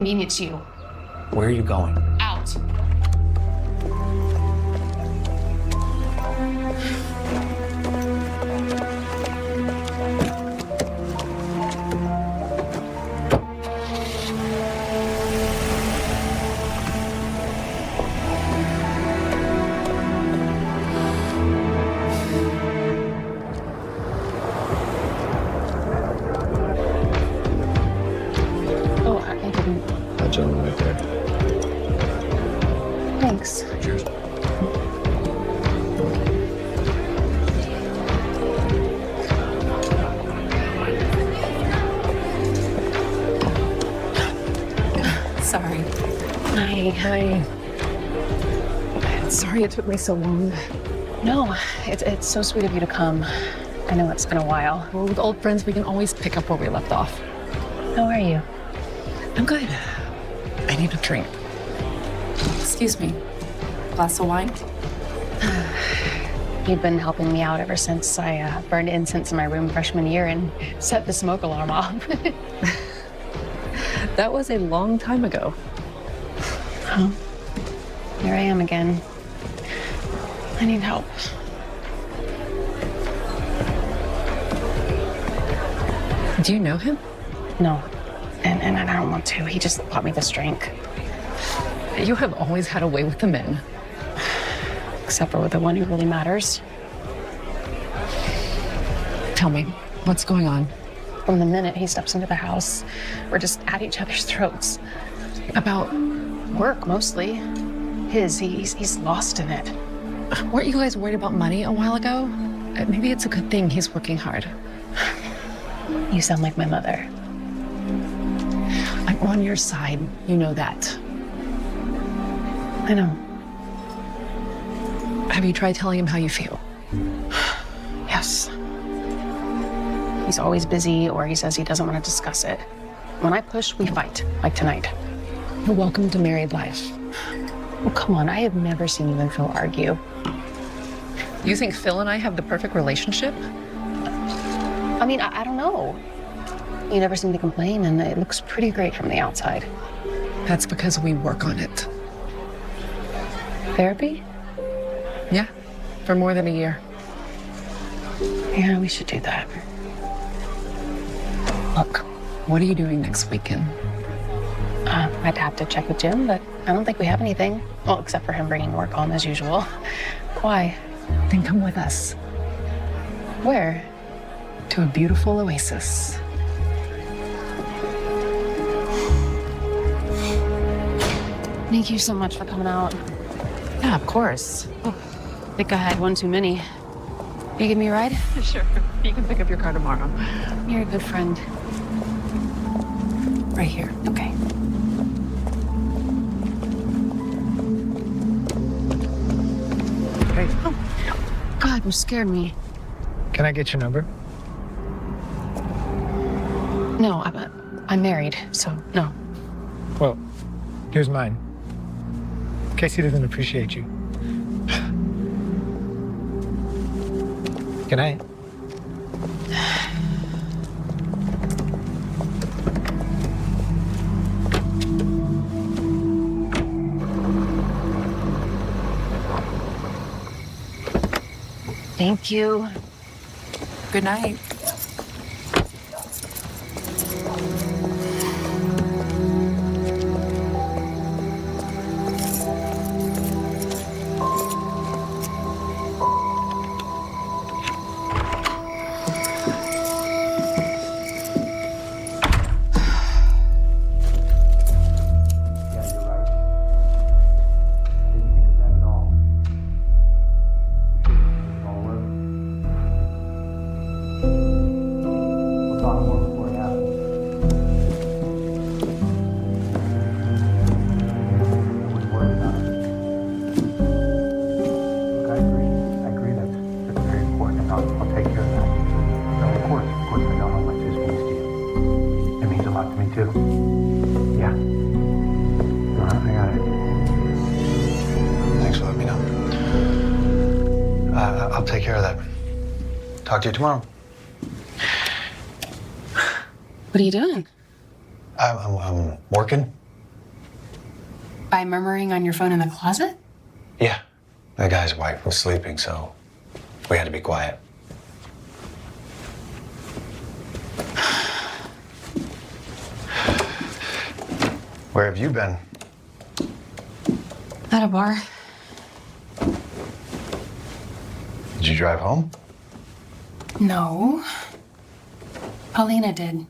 mean it to you. Where are you going? Out. Oh, I didn't. That gentleman right there. Thanks. Cheers. Sorry. Hi. Sorry it took me so long. No, it's so sweet of you to come. I know it's been a while. Well, with old friends, we can always pick up where we left off. How are you? I'm good. I need a drink. Excuse me. Glass of wine? You've been helping me out ever since I burned incense in my room freshman year and set the smoke alarm off. That was a long time ago. Huh? Here I am again. I need help. Do you know him? No, and I don't want to. He just bought me this drink. You have always had a way with the men. Except for with the one who really matters. Tell me, what's going on? From the minute he steps into the house, we're just at each other's throats. About, Work, mostly. He's lost in it. weren't you guys worried about money a while ago? Maybe it's a good thing he's working hard. You sound like my mother. I'm on your side, you know that. I know. Have you tried telling him how you feel? Yes. He's always busy, or he says he doesn't want to discuss it. When I push, we fight, like tonight. You're welcome to married life. Oh, come on, I have never seen you and Phil argue. You think Phil and I have the perfect relationship? I mean, I don't know. You never seem to complain, and it looks pretty great from the outside. That's because we work on it. Therapy? Yeah, for more than a year. Yeah, we should do that. Look, what are you doing next weekend? I'd have to check with Jim, but I don't think we have anything. Well, except for him bringing work home as usual. Why? Then come with us Where? to a beautiful oasis. Thank you so much for coming out. Yeah, of course. I think I had one too many. You give me a ride? Sure. You can pick up your car tomorrow. You're a good friend. Right here. Okay. Hey, God, you scared me. can I get your number? No, I'm married, so no. Well, here's mine. Casey doesn't appreciate you. Good night. Thank you. Good night. Yeah, you're right. I didn't think of that at all. All work. We'll talk more before it happens. I wouldn't worry about it. Look, I agree that's very important, and I'll take care of that. No, of course, I know how much this means to you. It means a lot to me too. Yeah. I got it. Thanks for letting me know. I'll take care of that. Talk to you tomorrow. What are you doing? I'm working. By murmuring on your phone in the closet? Yeah. The guy's wife was sleeping, so we had to be quiet. Where have you been? At a bar. Did you drive home? No. Paulina did.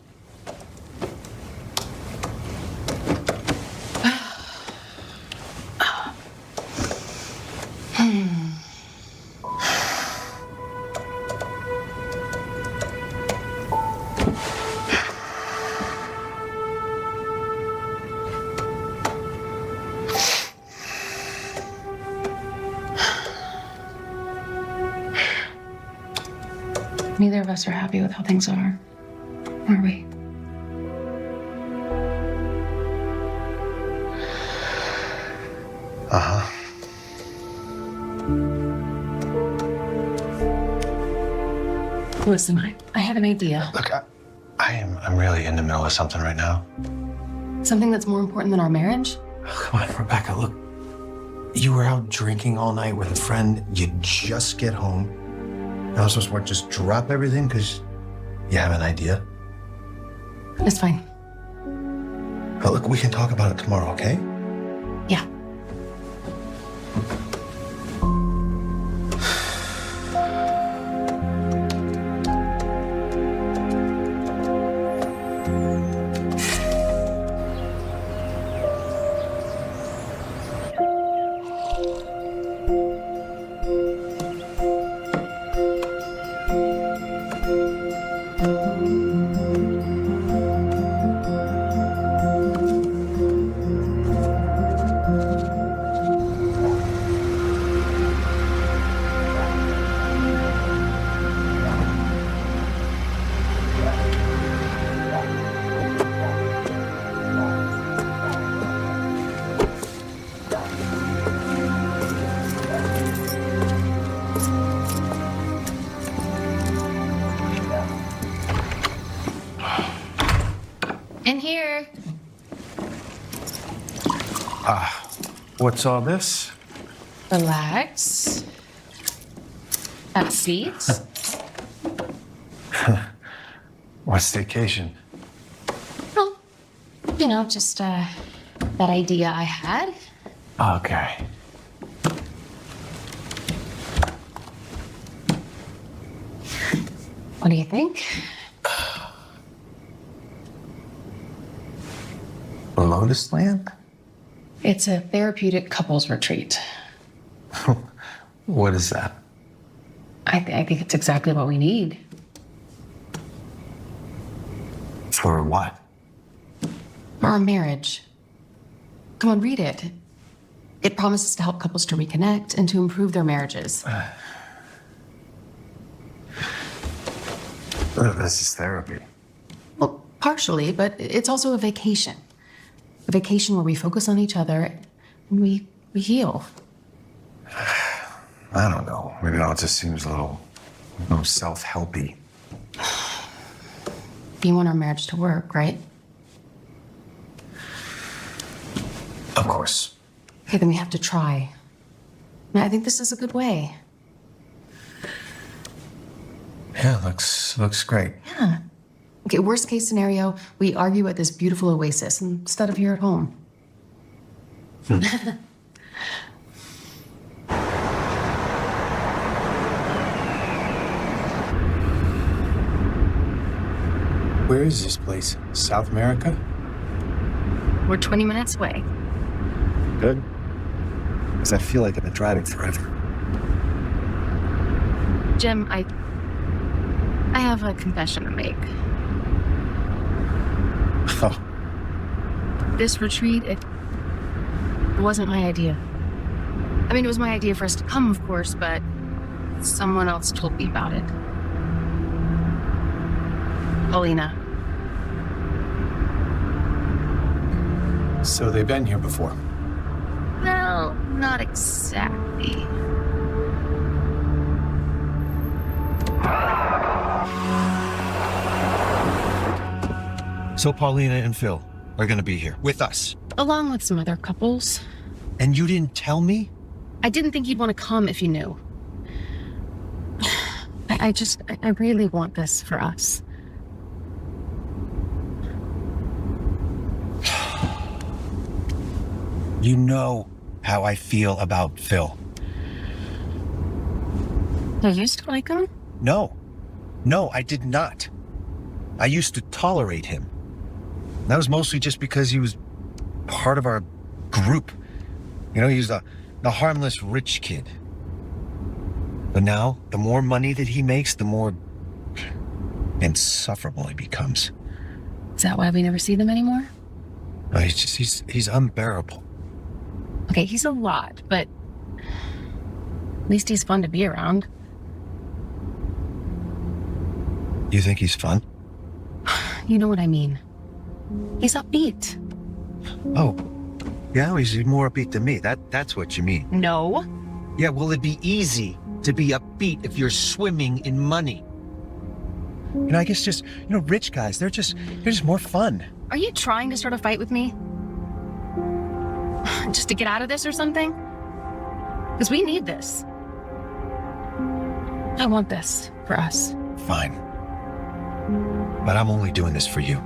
Neither of us are happy with how things are we? Uh-huh. Listen, I have an idea. Look, I'm really in the middle of something right now. Something that's more important than our marriage? Come on, Rebecca, look. You were out drinking all night with a friend. You just get home. Now I'm supposed to what, just drop everything because you have an idea? It's fine. But look, we can talk about it tomorrow, okay? Yeah. In here. What's all this? Relax. Have a seat. What's the occasion? Well, just that idea I had. Okay. What do you think? Lotus Land? It's a therapeutic couples retreat. What is that? I think it's exactly what we need. For what? For our marriage. Come on, read it. It promises to help couples to reconnect and to improve their marriages. This is therapy. Well, partially, but it's also a vacation. A vacation where we focus on each other and we heal. I don't know. Maybe it just seems a little self-helpy. You want our marriage to work, right? Of course. Okay, then we have to try. And I think this is a good way. Yeah, looks great. Yeah. Okay, worst case scenario, we argue at this beautiful oasis instead of here at home. Where is this place? South America? We're 20 minutes away. Good. Because I feel like I've been driving forever. Jim, I have a confession to make. Oh, This retreat, it wasn't my idea. I mean, it was my idea for us to come, of course, but someone else told me about it. Paulina. So they've been here before. Well, not exactly. so Paulina and Phil are going to be here with us. Along with some other couples. And you didn't tell me? I didn't think you'd want to come if you knew. I really want this for us. You know how I feel about Phil. You used to like him? No, I did not. I used to tolerate him. That was mostly just because he was part of our group. You know, he was the harmless rich kid. But now, the more money that he makes, the more insufferable he becomes. Is that why we never see them anymore? No, he's unbearable. Okay, he's a lot, but at least he's fun to be around. You think he's fun? You know what I mean. He's upbeat. Oh, yeah, he's more upbeat than me. That's what you mean. No. Yeah, well, it'd be easy to be upbeat if you're swimming in money. You know, I guess just, rich guys, they're just more fun. Are you trying to start a fight with me? Just to get out of this or something? Because we need this. I want this for us. Fine. But I'm only doing this for you.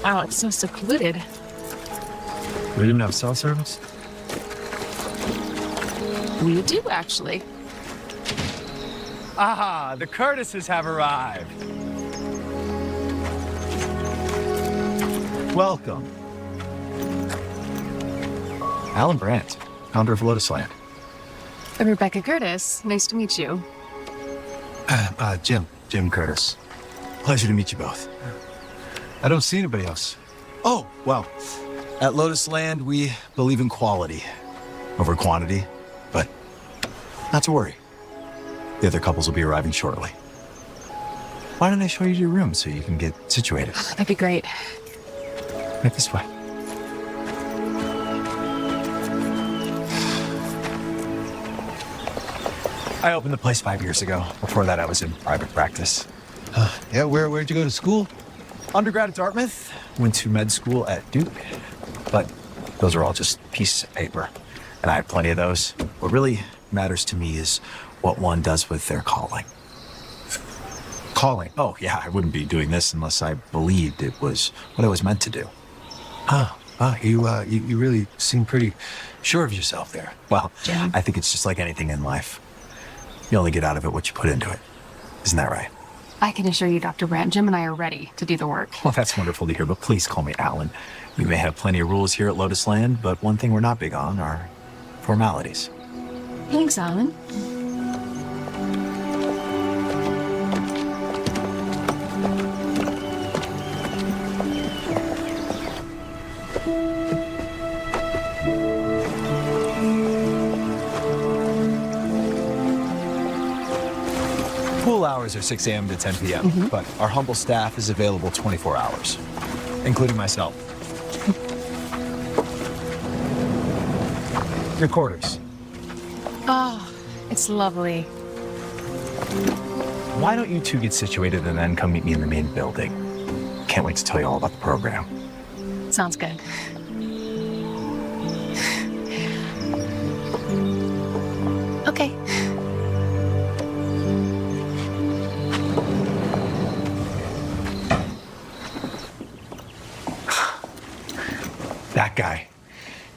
Wow, it's so secluded. We didn't have cell service? We do, actually. Aha, the Curtises have arrived. Welcome. Alan Brandt, founder of Lotus Land. Rebecca Curtis, nice to meet you. Jim Curtis. Pleasure to meet you both. I don't see anybody else. Oh, well, at Lotus Land, we believe in quality over quantity, but not to worry. The other couples will be arriving shortly. Why don't I show you your room so you can get situated? That'd be great. Right this way. I opened the place 5 years ago. Before that, I was in private practice. Yeah, where'd you go to school? Undergrad at Dartmouth, went to med school at Duke, but those are all just pieces of paper, and I have plenty of those. What really matters to me is what one does with their calling. Calling. Oh, yeah, I wouldn't be doing this unless I believed it was what I was meant to do. You really seem pretty sure of yourself there. Well, Yeah. I think it's just like anything in life. You only get out of it what you put into it. Isn't that right? I can assure you, Dr. Brandt, Jim and I are ready to do the work. Well, that's wonderful to hear, but please call me Alan. We may have plenty of rules here at Lotus Land, but one thing we're not big on are formalities. Thanks, Alan. Pool hours are 6 a.m. to 10 p.m., but our humble staff is available 24 hours, including myself. Your quarters. Oh, it's lovely. Why don't you two get situated and then come meet me in the main building? Can't wait to tell you all about the program. Sounds good. Okay. That guy.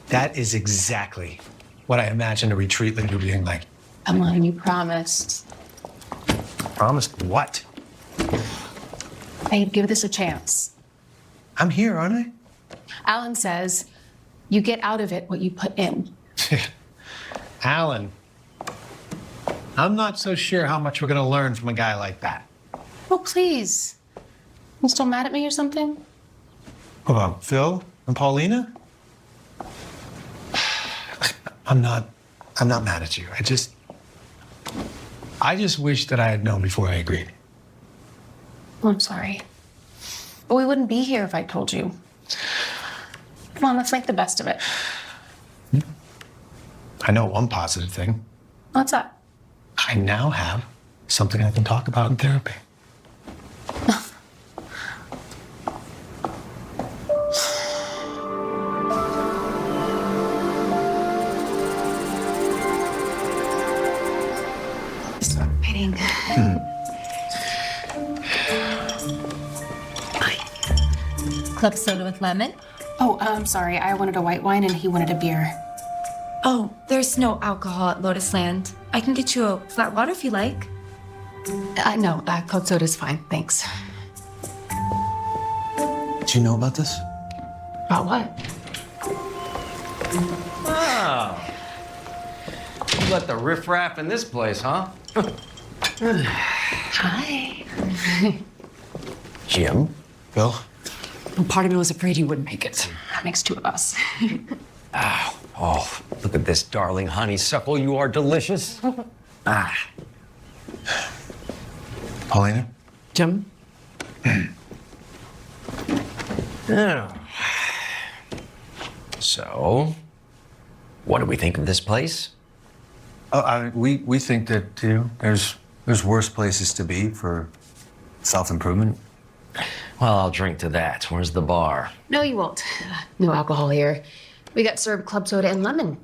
That is exactly what I imagined a retreat leader being like. Come on, you promised. Promised what? Hey, give this a chance. I'm here, aren't I? Alan says you get out of it what you put in. Alan, I'm not so sure how much we're going to learn from a guy like that. Oh, please. You still mad at me or something? Hold on, Phil? And Paulina? I'm not mad at you. I just wish that I had known before I agreed. Well, I'm sorry. But we wouldn't be here if I told you. Come on, let's make the best of it. I know one positive thing. What's that? I now have something I can talk about in therapy. Stop waiting. Club soda with lemon? Oh, I'm sorry. I wanted a white wine and he wanted a beer. Oh, there's no alcohol at Lotus Land. I can get you a flat water if you like. No, club soda's fine, thanks. Did you know about this? About what? Oh. You let the riffraff in this place, huh? Hi. Jim? Bill? Part of me was afraid you wouldn't make it. That makes two of us. Oh, look at this darling honeysuckle. You are delicious. Paulina? Jim? So, what do we think of this place? We think that there's worse places to be for self-improvement. Well, I'll drink to that. Where's the bar? No, you won't. No alcohol here. We got served club soda and lemon.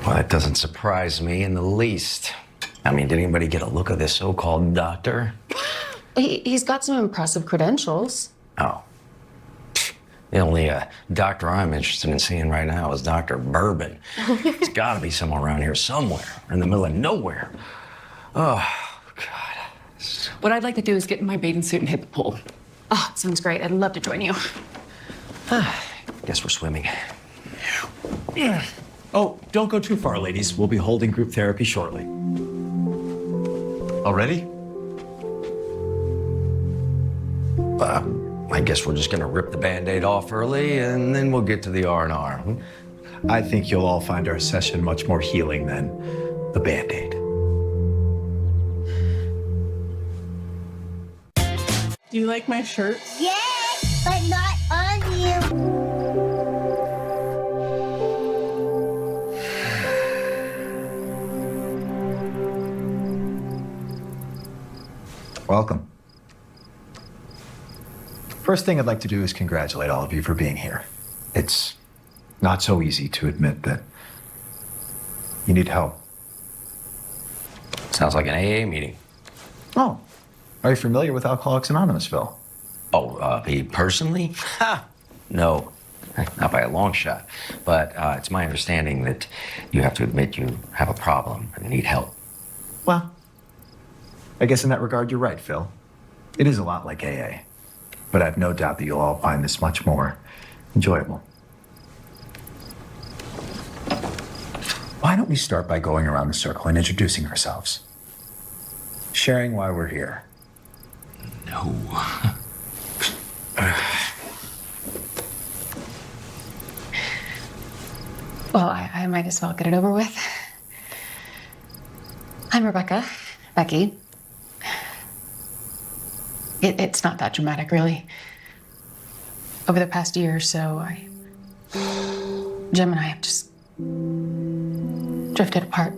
Well, that doesn't surprise me in the least. I mean, did anybody get a look at this so-called doctor? He's got some impressive credentials. Oh. The only doctor I'm interested in seeing right now is Dr. Bourbon. He's got to be somewhere around here, somewhere, in the middle of nowhere. Oh, God. What I'd like to do is get in my bathing suit and hit the pool. Oh, sounds great. I'd love to join you. Guess we're swimming. Oh, don't go too far, ladies. We'll be holding group therapy shortly. Already? I guess we're just gonna rip the Band-Aid off early, and then we'll get to the R&R. I think you'll all find our session much more healing than the Band-Aid. Do you like my shirt? Yes, but not on you. Welcome. First thing I'd like to do is congratulate all of you for being here. It's not so easy to admit that you need help. Sounds like an AA meeting. Oh, are you familiar with Alcoholics Anonymous, Phil? Oh, me personally? Ha! No, not by a long shot. But it's my understanding that you have to admit you have a problem and need help. Well, I guess in that regard, you're right, Phil. It is a lot like AA. But I have no doubt that you'll all find this much more enjoyable. Why don't we start by going around the circle and introducing ourselves? Sharing why we're here. No. Well, I might as well get it over with. I'm Rebecca. Becky. It's not that dramatic, really. Over the past year or so, Jim and I have just drifted apart.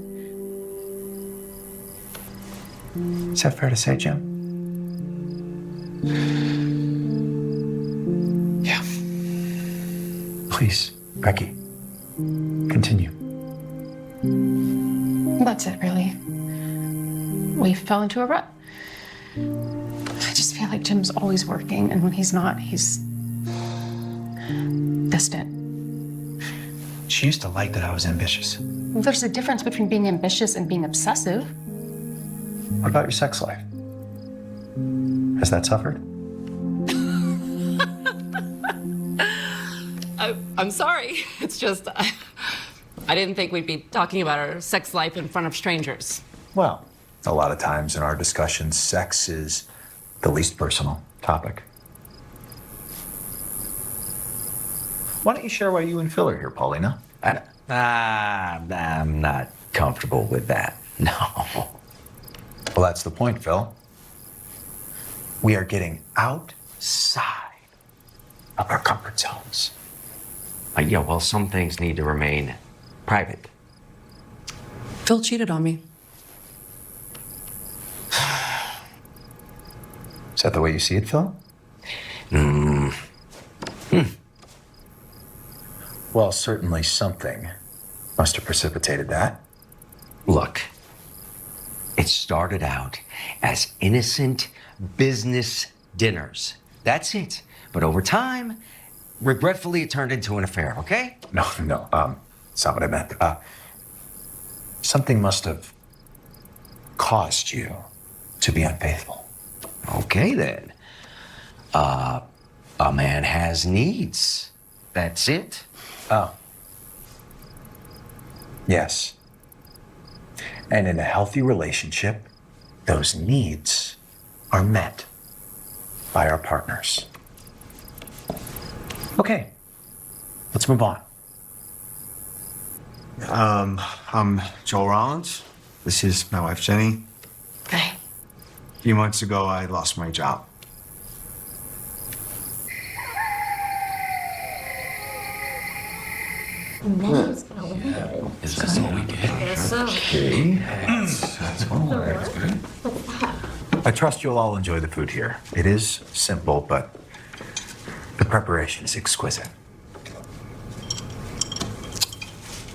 Is that fair to say, Jim? Yeah. Please, Becky, continue. That's it, really. We fell into a rut. I just feel like Jim's always working, and when he's not, he's distant. She used to like that I was ambitious. There's a difference between being ambitious and being obsessive. What about your sex life? Has that suffered? I'm sorry. It's just, I didn't think we'd be talking about our sex life in front of strangers. Well, a lot of times in our discussions, sex is the least personal topic. Why don't you share why you and Phil are here, Paulina? I'm not comfortable with that. No. Well, that's the point, Phil. We are getting outside of our comfort zones. Yeah, well, some things need to remain private. Phil cheated on me. Is that the way you see it, Phil? Well, certainly something must have precipitated that. Look, it started out as innocent business dinners. That's it. But over time, regretfully, it turned into an affair, okay? No, it's not what I meant. Something must have caused you to be unfaithful. Okay, then. A man has needs. That's it. Oh. Yes. And in a healthy relationship, those needs are met by our partners. Okay, let's move on. I'm Joel Rollins. This is my wife, Jenny. Hi. A few months ago, I lost my job. Is this all we get? Okay. That's all right. That's good. I trust you'll all enjoy the food here. It is simple, but the preparation is exquisite.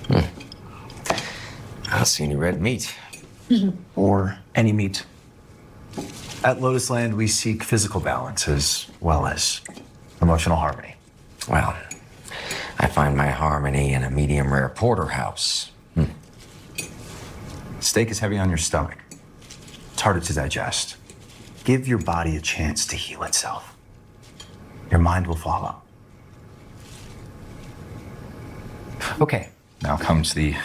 I don't see any red meat. Or any meat. At Lotus Land, we seek physical balance as well as emotional harmony. Well, I find my harmony in a medium rare porterhouse. Steak is heavy on your stomach. It's harder to digest. Give your body a chance to heal itself. Your mind will follow. Okay, now comes the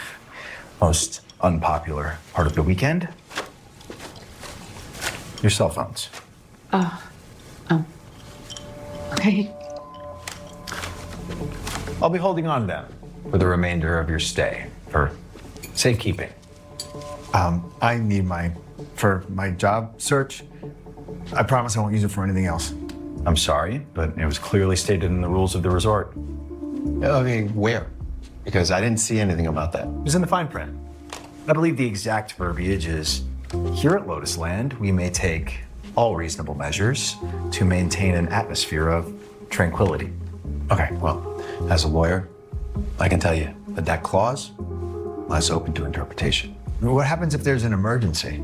most unpopular part of the weekend. Your cell phones. Okay. I'll be holding on to them for the remainder of your stay, for safekeeping. I need mine for my job search. I promise I won't use it for anything else. I'm sorry, but it was clearly stated in the rules of the resort. Okay, where? Because I didn't see anything about that. It was in the fine print. I believe the exact verbiage is, here at Lotus Land, we may take all reasonable measures to maintain an atmosphere of tranquility. Okay, well, as a lawyer, I can tell you that that clause lies open to interpretation. What happens if there's an emergency?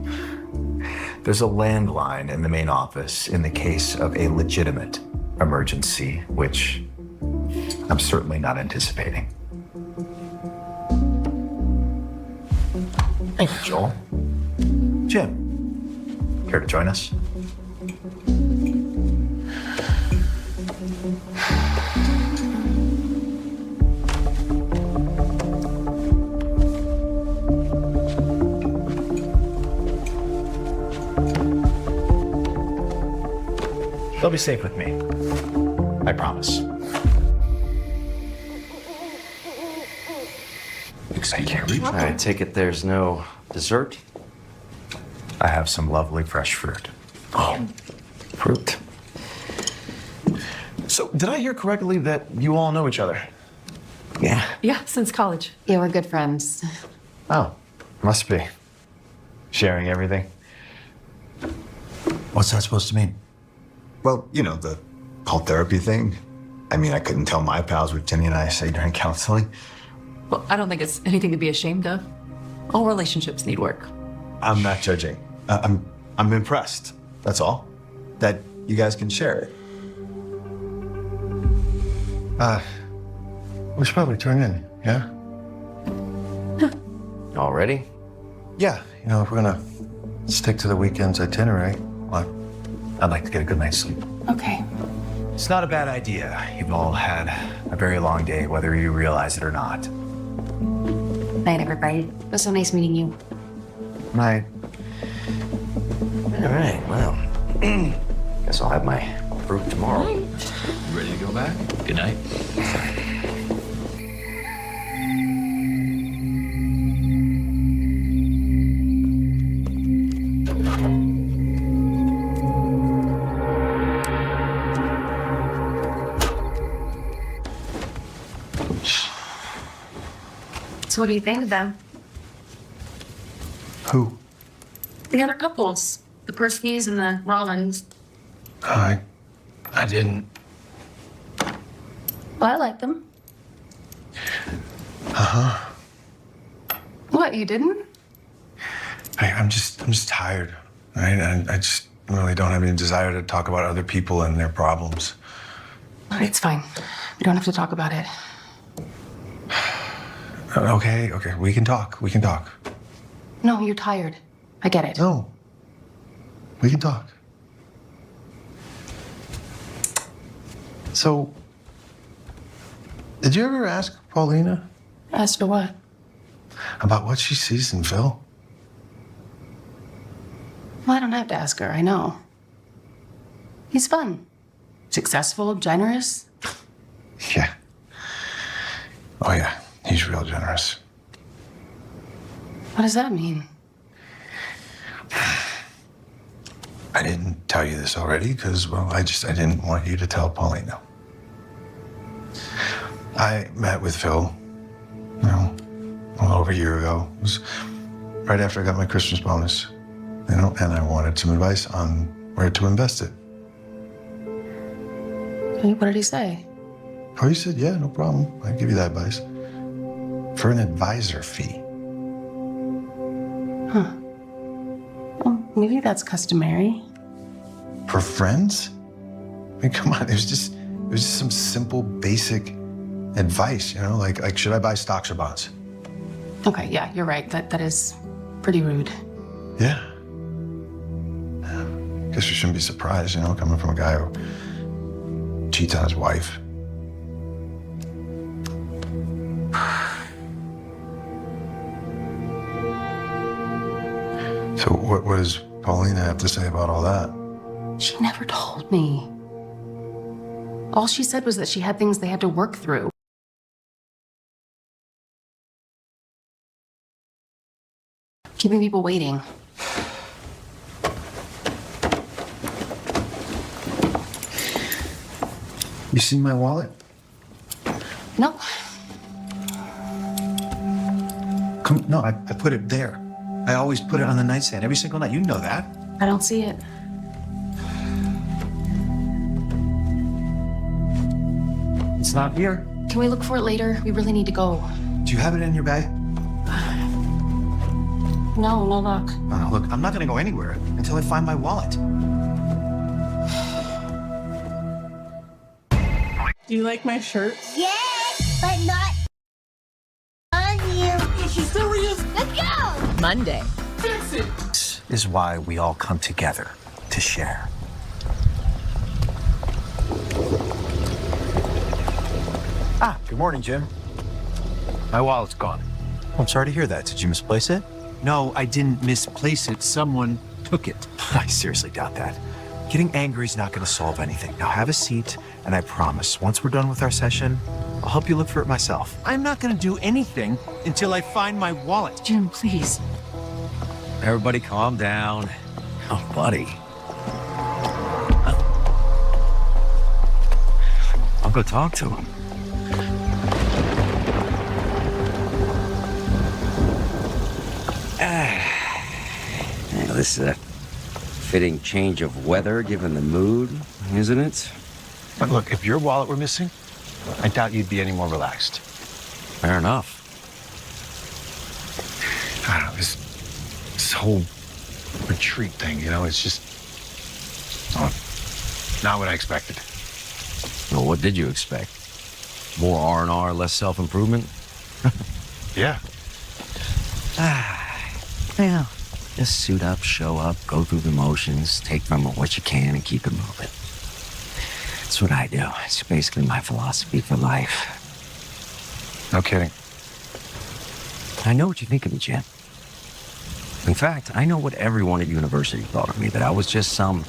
There's a landline in the main office in the case of a legitimate emergency, which I'm certainly not anticipating. Thank you, Joel. Jim, care to join us? They'll be safe with me. I promise. I take it there's no dessert? I have some lovely fresh fruit. Oh, fruit. So, did I hear correctly that you all know each other? Yeah. Yeah, since college. Yeah, we're good friends. Oh, must be. Sharing everything. What's that supposed to mean? Well, you know, the whole therapy thing. I mean, I couldn't tell my pals what Jenny and I say during counseling. Well, I don't think it's anything to be ashamed of. All relationships need work. I'm not judging. I'm impressed. That's all. That you guys can share it. We should probably turn in, yeah? Already? Yeah, you know, if we're gonna stick to the weekend's itinerary. Well, I'd like to get a good night's sleep. Okay. It's not a bad idea. You've all had a very long day, whether you realize it or not. Night, everybody. It was so nice meeting you. Night. All right, well, guess I'll have my fruit tomorrow. Ready to go back? Good night. So what do you think of them? Who? The other couples. The Perskys and the Rollins. I didn't. Well, I like them. Uh-huh. What, you didn't? I'm just tired. Right? I just really don't have any desire to talk about other people and their problems. It's fine. We don't have to talk about it. Okay, we can talk. No, you're tired. I get it. No. We can talk. So, did you ever ask Paulina As to what? about what she sees in Phil? Well, I don't have to ask her. I know. He's fun. Successful, generous. Yeah. Oh, yeah. He's real generous. What does that mean? I didn't tell you this already because, well, I didn't want you to tell Paulina. I met with Phil, a little over a year ago. It was right after I got my Christmas bonus, and I wanted some advice on where to invest it. What did he say? Oh, he said, yeah, no problem. I'd give you that advice. For an advisor fee. Huh. Well, maybe that's customary. For friends? I mean, come on, it was just some simple, basic advice, like should I buy stocks or bonds? Okay, yeah, you're right. That is pretty rude. Yeah. Guess we shouldn't be surprised, coming from a guy who cheats on his wife. So what does Paulina have to say about all that? She never told me. All she said was that she had things they had to work through. Keeping people waiting. You seen my wallet? No. No, I put it there. I always put it on the nightstand every single night. You know that. I don't see it. It's not here. Can we look for it later? We really need to go. Do you have it in your bag? No luck. No, look, I'm not gonna go anywhere until I find my wallet. Do you like my shirt? Yes, but not on you. Is she serious? Let's go! Monday. This is why we all come together to share. Good morning, Jim. My wallet's gone. I'm sorry to hear that. Did you misplace it? No, I didn't misplace it. Someone took it. I seriously doubt that. Getting angry is not going to solve anything. Now have a seat, and I promise, once we're done with our session, I'll help you look for it myself. I'm not going to do anything until I find my wallet. Jim, please. Everybody calm down. Oh, buddy. I'll go talk to him. Now, this is a fitting change of weather given the mood, isn't it? But look, if your wallet were missing, I doubt you'd be any more relaxed. Fair enough. I don't know, this whole retreat thing, it's just not what I expected. Well, what did you expect? More R&R, less self-improvement? Yeah. Well, just suit up, show up, go through the motions, take from it what you can and keep it moving. That's what I do. It's basically my philosophy for life. No kidding. I know what you think of me, Jim. In fact, I know what everyone at university thought of me, that I was just some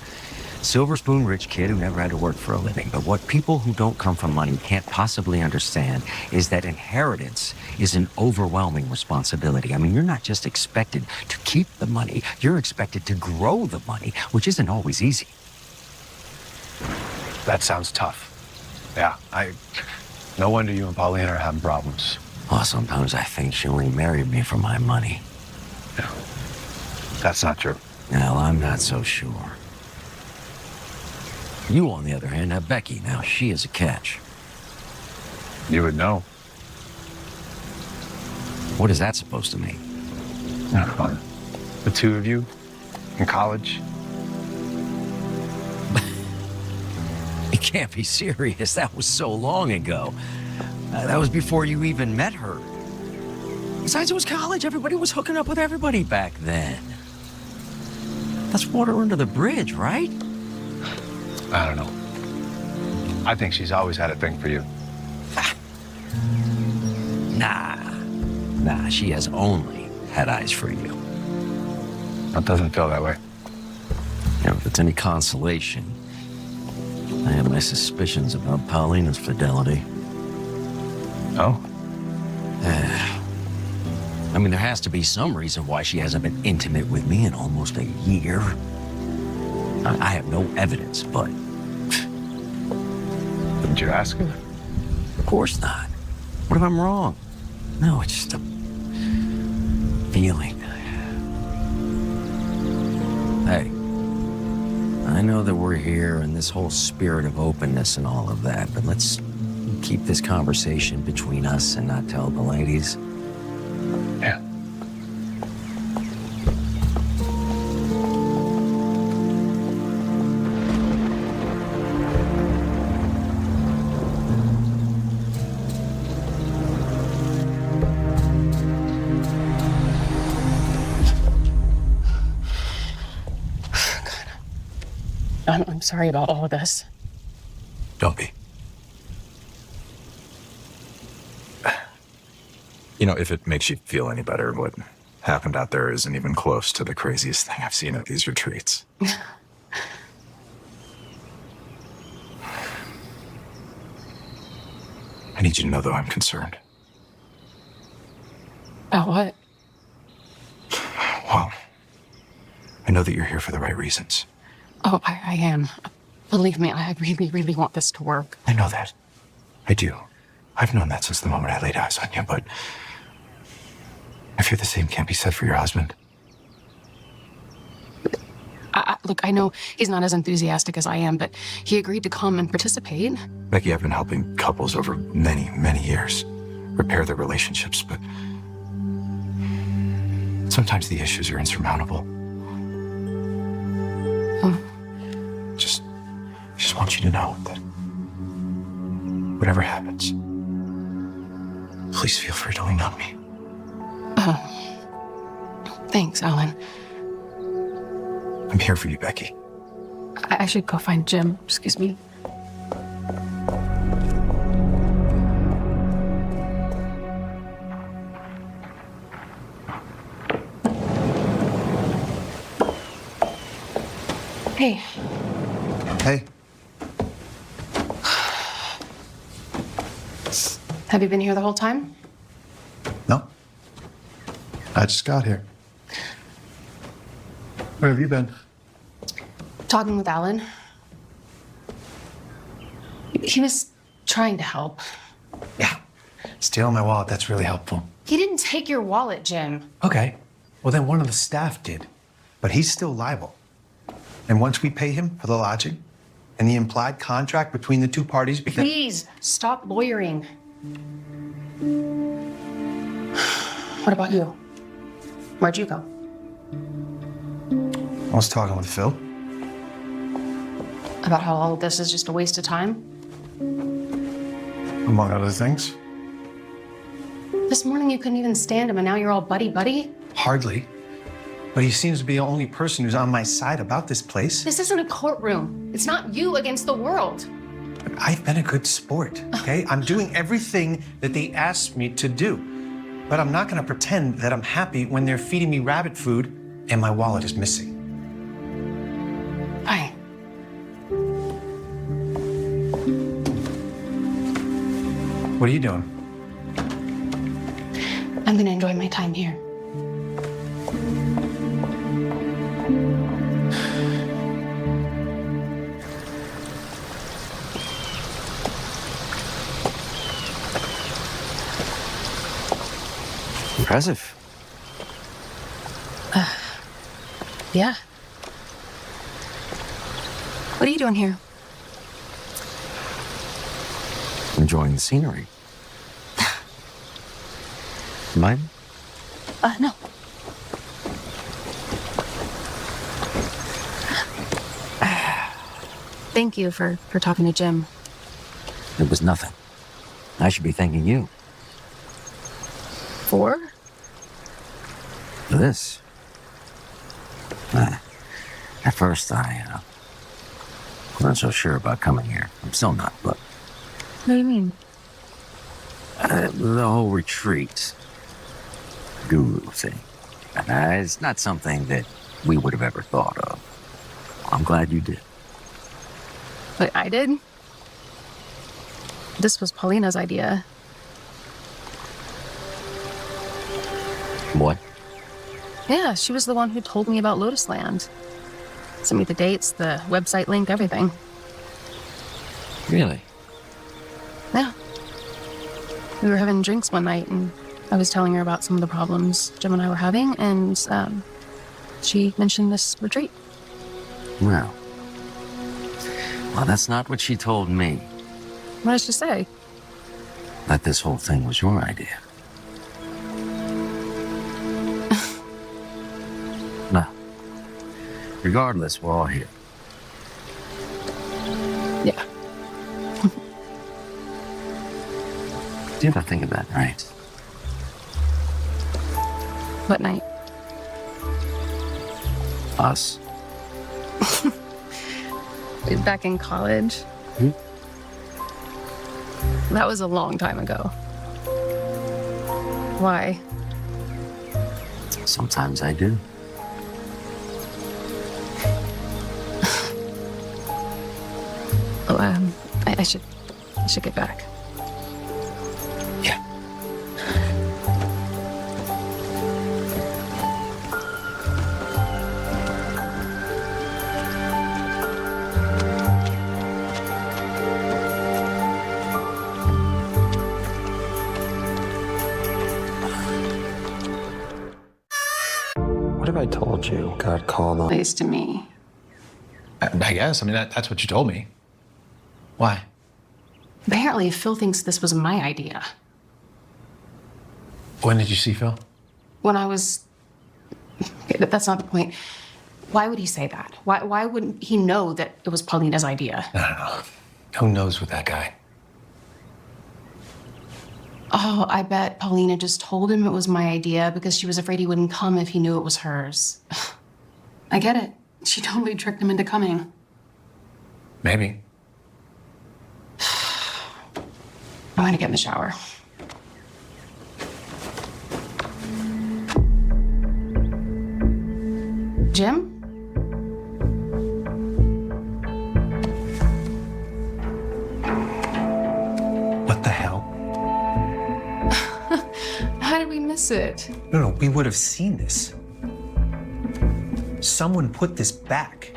silver spoon rich kid who never had to work for a living. But what people who don't come from money can't possibly understand is that inheritance is an overwhelming responsibility. I mean, you're not just expected to keep the money, you're expected to grow the money, which isn't always easy. That sounds tough. Yeah, no wonder you and Paulina are having problems. Oh, sometimes I think she only married me for my money. That's not true. Well, I'm not so sure. You, on the other hand, have Becky. Now, she is a catch. You would know. What is that supposed to mean? Fun. The two of you in college. You can't be serious. That was so long ago. That was before you even met her. Besides, it was college. Everybody was hooking up with everybody back then. That's water under the bridge, right? I don't know. I think she's always had a thing for you. Nah, she has only had eyes for you. It doesn't feel that way. Now, if it's any consolation, I have my suspicions about Paulina's fidelity. Oh? I mean, there has to be some reason why she hasn't been intimate with me in almost a year. I have no evidence, but... Didn't you ask her? Of course not. What if I'm wrong? No, it's just a feeling. Hey, I know that we're here in this whole spirit of openness and all of that, but let's keep this conversation between us and not tell the ladies. Yeah. I'm sorry about all of this. Don't be. You know, if it makes you feel any better, what happened out there isn't even close to the craziest thing I've seen at these retreats. I need you to know, though, I'm concerned. About what? Well, I know that you're here for the right reasons. Oh, I am. Believe me, I really, really want this to work. I know that. I do. I've known that since the moment I laid eyes on you, but I fear the same can't be said for your husband. Look, I know he's not as enthusiastic as I am, but he agreed to come and participate. Becky, I've been helping couples over many, many years repair their relationships, but sometimes the issues are insurmountable. Just want you to know that whatever happens, please feel free to lean on me. Thanks, Alan. I'm here for you, Becky. I should go find Jim. Excuse me. Hey. Hey. Have you been here the whole time? No. I just got here. Where have you been? Talking with Alan. He was trying to help. Yeah. Stealing my wallet, that's really helpful. He didn't take your wallet, Jim. Okay. Well, then one of the staff did. But he's still liable. And once we pay him for the lodging and the implied contract between the two parties... Please, stop lawyering. What about you? Where'd you go? I was talking with Phil. About how all of this is just a waste of time? Among other things. This morning you couldn't even stand him, and now you're all buddy-buddy? Hardly. But he seems to be the only person who's on my side about this place. This isn't a courtroom. It's not you against the world. But I've been a good sport, okay? I'm doing everything that they asked me to do. But I'm not gonna pretend that I'm happy when they're feeding me rabbit food and my wallet is missing. Fine. What are you doing? I'm gonna enjoy my time here. Impressive. Yeah. What are you doing here? Enjoying the scenery. Mine? No. Thank you for talking to Jim. It was nothing. I should be thanking you For? for this. At first, I wasn't so sure about coming here. I'm still not, but What do you mean? the whole retreat guru thing. It's not something that we would have ever thought of. I'm glad you did. Wait, I did? This was Paulina's idea. What? Yeah, she was the one who told me about Lotus Land. Sent me the dates, the website link, everything. Really? Yeah. We were having drinks one night, and I was telling her about some of the problems Jim and I were having, and she mentioned this retreat. Well, that's not what she told me. What did she say? That this whole thing was your idea. No. Regardless, we're all here. Yeah. Do you ever think of that night? What night? Us? Back in college. That was a long time ago. Why? Sometimes I do. Oh, I should get back. Yeah. What have I told you? Got called on. Place to me. I guess. I mean, that's what you told me. Why? Apparently, Phil thinks this was my idea. When did you see Phil? When I was... Okay, that's not the point. Why would he say that? Why wouldn't he know that it was Paulina's idea? I don't know. Who knows with that guy? Oh, I bet Paulina just told him it was my idea because she was afraid he wouldn't come if he knew it was hers. I get it. She totally tricked him into coming. Maybe. I'm gonna get in the shower. Jim? What the hell? How did we miss it? No, we would have seen this. Someone put this back.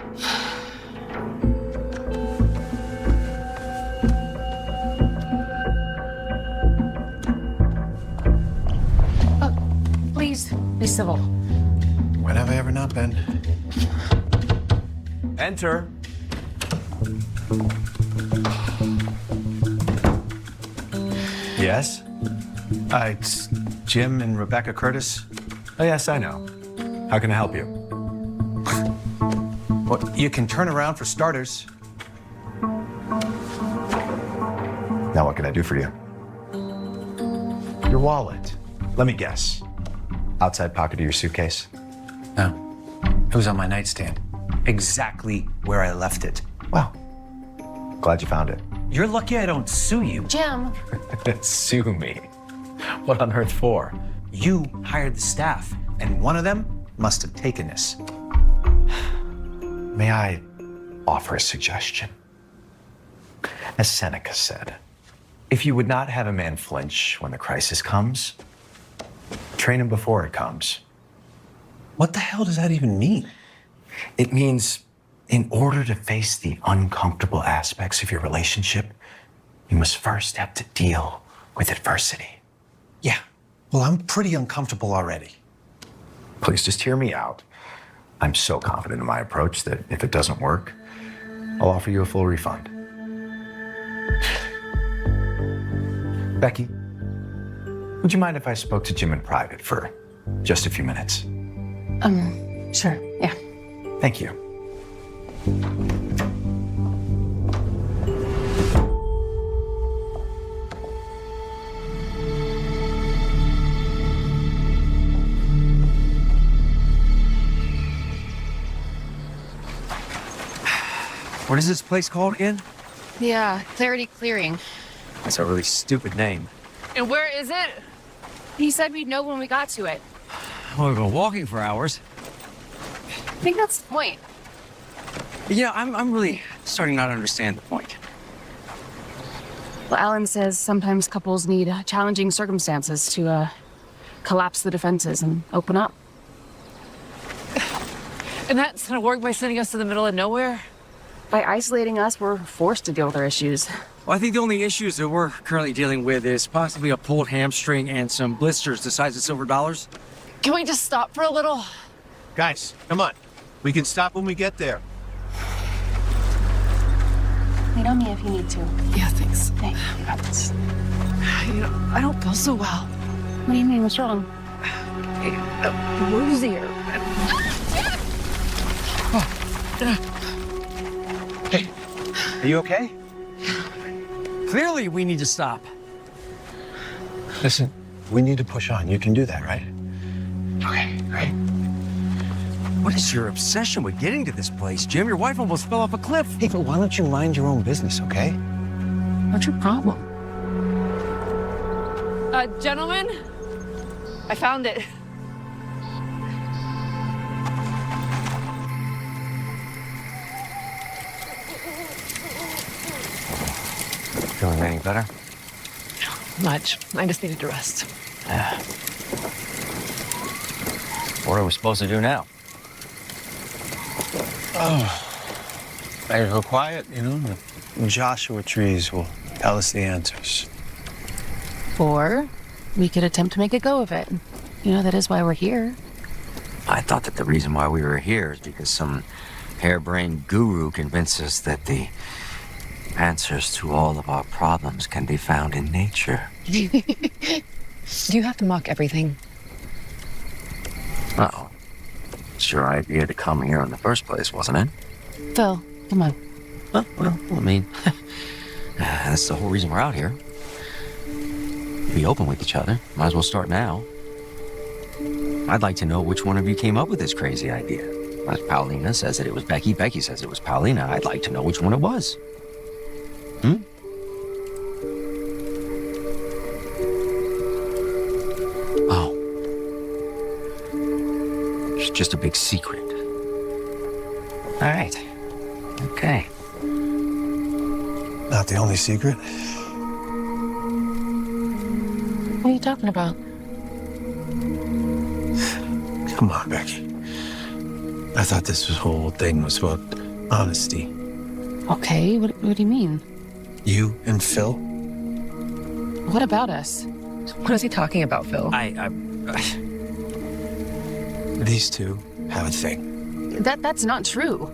Please, be civil. When have I ever not been? Enter. Yes? It's Jim and Rebecca Curtis. Oh, yes, I know. How can I help you? Well, you can turn around for starters. Now, what can I do for you? Your wallet. Let me guess. Outside pocket of your suitcase? No. It was on my nightstand. Exactly where I left it. Well, glad you found it. You're lucky I don't sue you. Jim. Sue me. What on earth for? You hired the staff, and one of them must have taken this. May I offer a suggestion? As Seneca said, if you would not have a man flinch when the crisis comes, train him before it comes. What the hell does that even mean? It means in order to face the uncomfortable aspects of your relationship, you must first have to deal with adversity. Yeah, Well, I'm pretty uncomfortable already. Please just hear me out. I'm so confident in my approach that if it doesn't work, I'll offer you a full refund. Becky, would you mind if I spoke to Jim in private for just a few minutes? Sure, yeah. Thank you. What is this place called again? Yeah, Clarity Clearing. That's a really stupid name. And where is it? He said we'd know when we got to it. Well, we've been walking for hours. I think that's the point. Yeah, I'm really starting not to understand the point. Well, Alan says sometimes couples need challenging circumstances to collapse the defenses and open up. And that's gonna work by sending us to the middle of nowhere? By isolating us, we're forced to deal with our issues. Well, I think the only issues that we're currently dealing with is possibly a pulled hamstring and some blisters the size of silver dollars. Can we just stop for a little? Guys, come on. We can stop when we get there. Lean on me if you need to. Yeah, thanks. Hey, you got this. You know, I don't feel so well. What do you mean? What's wrong? Woozier. Hey, are you okay? Clearly, we need to stop. Listen, we need to push on. You can do that, right? Okay, great. What is your obsession with getting to this place, Jim? Your wife almost fell off a cliff. Hey, but why don't you mind your own business, okay? What's your problem? Gentlemen, I found it. Feeling any better? Much. I just needed to rest. What are we supposed to do now? Better go quiet, you know? The Joshua trees will tell us the answers. Or we could attempt to make a go of it. You know, that is why we're here. I thought that the reason why we were here is because some harebrained guru convinced us that the answers to all of our problems can be found in nature. Do you have to mock everything? Uh-oh. It's your idea to come here in the first place, wasn't it? Phil, come on. Well, I mean, that's the whole reason we're out here. Be open with each other. Might as well start now. I'd like to know which one of you came up with this crazy idea. As Paulina says that it was Becky, Becky says it was Paulina. I'd like to know which one it was. Oh. It's just a big secret. All right. Okay. Not the only secret. What are you talking about? Come on, Becky. I thought this whole thing was about honesty. Okay, what do you mean? You and Phil? What about us? What is he talking about, Phil? These two have a thing. That's not true.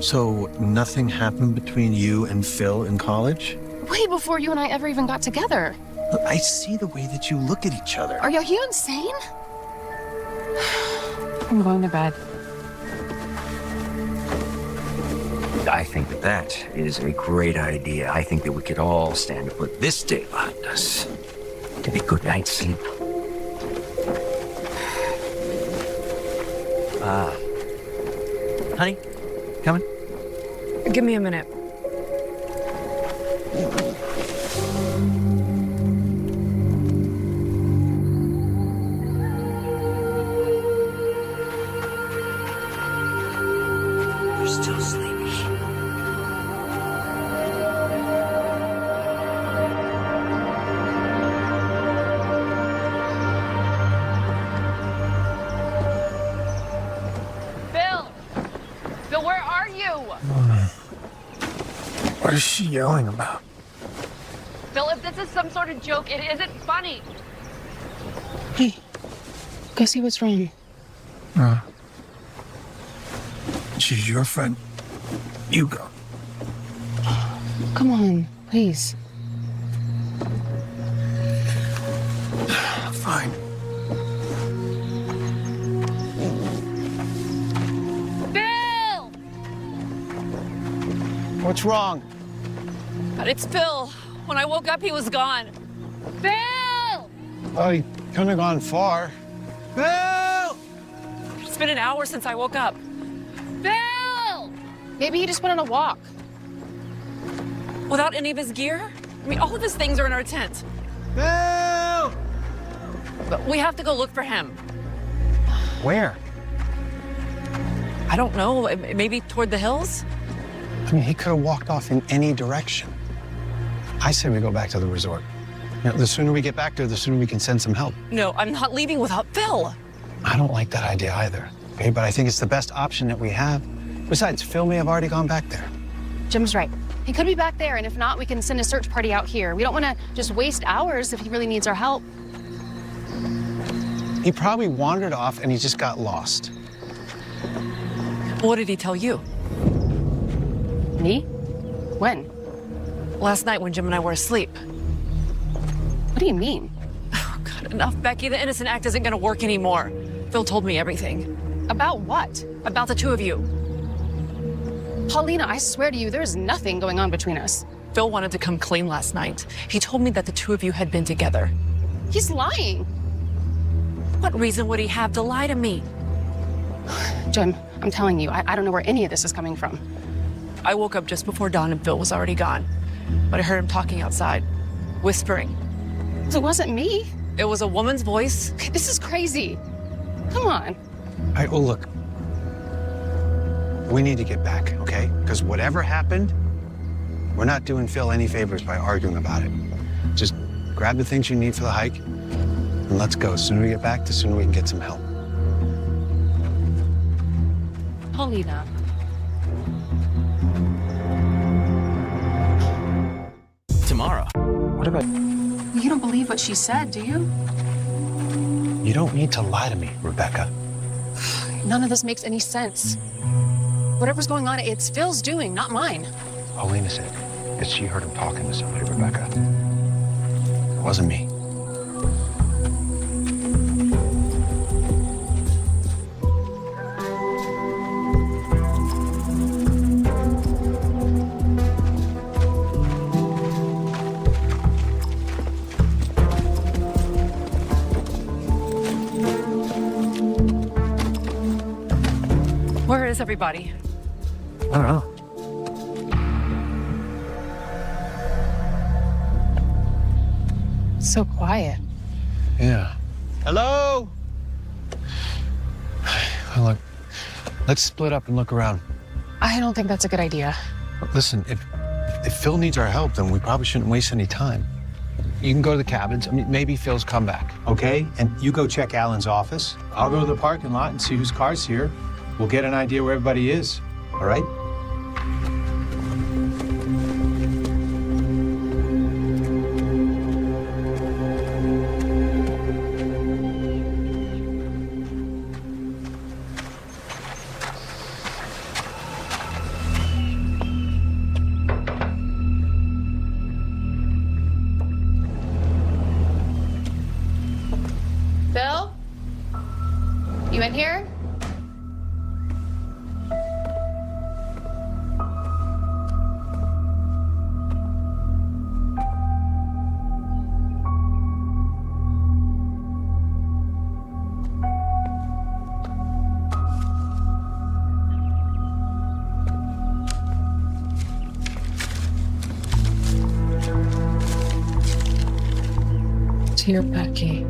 So nothing happened between you and Phil in college? Way before you and I ever even got together. Look, I see the way that you look at each other. Are you insane? I'm going to bed. I think that that is a great idea. I think that we could all stand to put this day behind us. Get a good night's sleep. Honey, coming? Give me a minute. You're still sleepy. Bill, where are you? What is she yelling about? Bill, if this is some sort of joke, it isn't funny. Go see what's wrong. She's your friend. You go. Come on, please. Fine. Bill! What's wrong? But it's Phil. When I woke up, he was gone. Bill! Oh, he couldn't have gone far. Bill! It's been an hour since I woke up. Bill! Maybe he just went on a walk. Without any of his gear? I mean, all of his things are in our tent. Bill! But we have to go look for him. Where? I don't know. Maybe toward the hills? I mean, he could have walked off in any direction. I say we go back to the resort. You know, the sooner we get back there, the sooner we can send some help. No, I'm not leaving without Phil. I don't like that idea either, okay? But I think it's the best option that we have. Besides, Phil may have already gone back there. Jim's right. He could be back there, and if not, we can send a search party out here. We don't want to just waste hours if he really needs our help. He probably wandered off and he just got lost. What did he tell you? Me? When? Last night when Jim and I were asleep. What do you mean? Oh, God, enough, Becky. The innocent act isn't going to work anymore. Phil told me everything. About what? About the two of you. Paulina, I swear to you, there's nothing going on between us. Phil wanted to come clean last night. He told me that the two of you had been together. He's lying. What reason would he have to lie to me? Jim, I'm telling you, I don't know where any of this is coming from. I woke up just before dawn and Phil was already gone. But I heard him talking outside, whispering. It wasn't me. It was a woman's voice. This is crazy. Come on. All right, well, look. We need to get back, okay? Because whatever happened, we're not doing Phil any favors by arguing about it. Just grab the things you need for the hike and let's go. The sooner we get back, the sooner we can get some help. Paulina. Tomorrow. What about... You don't believe what she said, do you? You don't need to lie to me, Rebecca. None of this makes any sense. Whatever's going on, it's Phil's doing, not mine. Paulina said that she heard him talking to somebody, Rebecca. It wasn't me. Where is everybody? I don't know. So quiet. Yeah. Hello? Well, look, let's split up and look around. I don't think that's a good idea. Listen, if Phil needs our help, then we probably shouldn't waste any time. You can go to the cabins. I mean, maybe Phil's come back, okay? And you go check Alan's office. I'll go to the parking lot and see whose car's here. We'll get an idea where everybody is, all right? Phil? You in here? Dear Becky.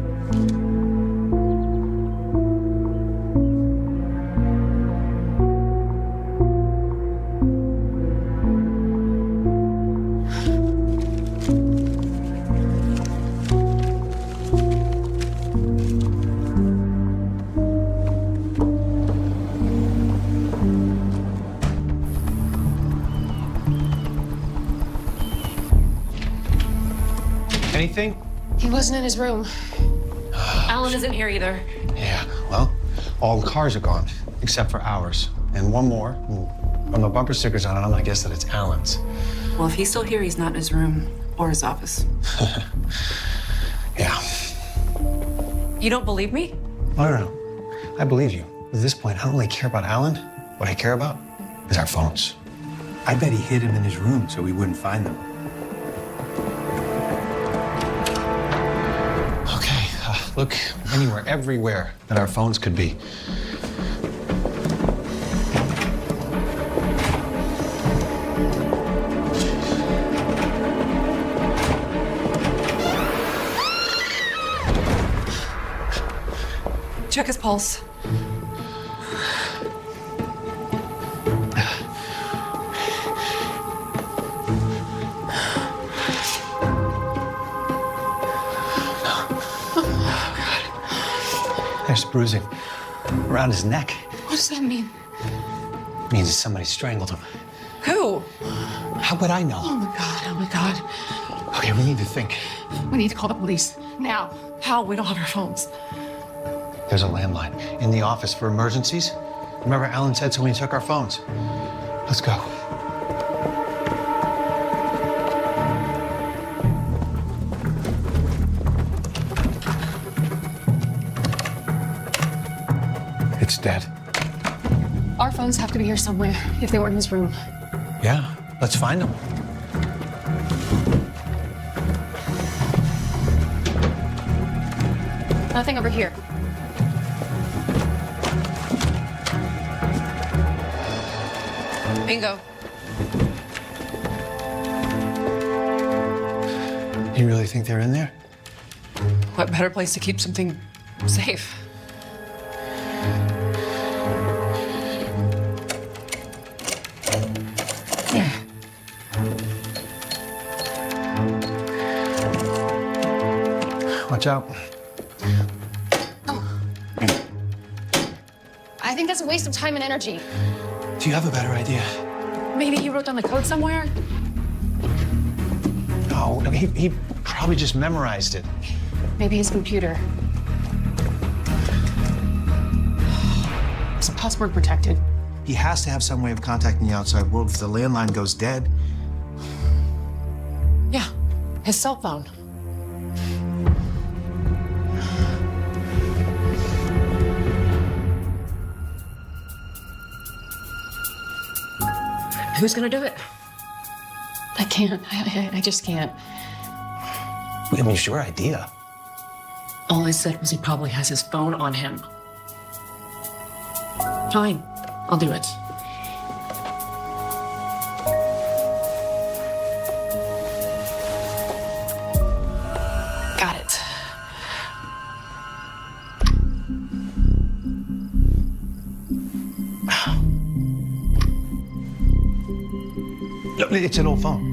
Anything? He wasn't in his room. Alan isn't here either. Yeah, well, all the cars are gone, except for ours. And one more. From the bumper stickers on it, I'm gonna guess that it's Alan's. Well, if he's still here, he's not in his room or his office. Yeah. You don't believe me? No. I believe you. At this point, I don't really care about Alan. What I care about is our phones. I bet he hid him in his room so we wouldn't find them. Okay, look anywhere, everywhere that our phones could be. Check his pulse. There's bruising around his neck. What does that mean? It means somebody strangled him. Who? How would I know? Oh my God. Okay, we need to think. We need to call the police. Now. How? We don't have our phones. There's a landline in the office for emergencies. Remember, Alan said so when he took our phones. Let's go. It's dead. Our phones have to be here somewhere if they were in his room. Yeah, let's find them. Nothing over here. Bingo. You really think they're in there? What better place to keep something safe? Watch out. I think that's a waste of time and energy. Do you have a better idea? Maybe he wrote down the code somewhere? No, he probably just memorized it. Maybe his computer. It's password protected. He has to have some way of contacting the outside world if the landline goes dead. Yeah, his cell phone. Who's gonna do it? I can't. I just can't. I mean, it's your idea. All I said was he probably has his phone on him. Fine, I'll do it. Got it. No, it's an old phone.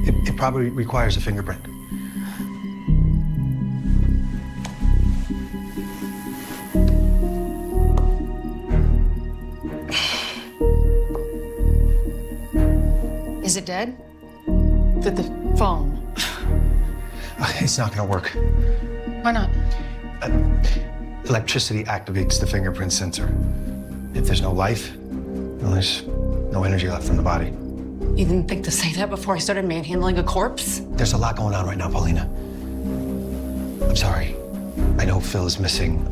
It probably requires a fingerprint. Is it dead? The phone. It's not gonna work. Why not? Electricity activates the fingerprint sensor. If there's no life, well, there's no energy left from the body. You didn't think to say that before I started manhandling a corpse? There's a lot going on right now, Paulina. I'm sorry. I know Phil is missing.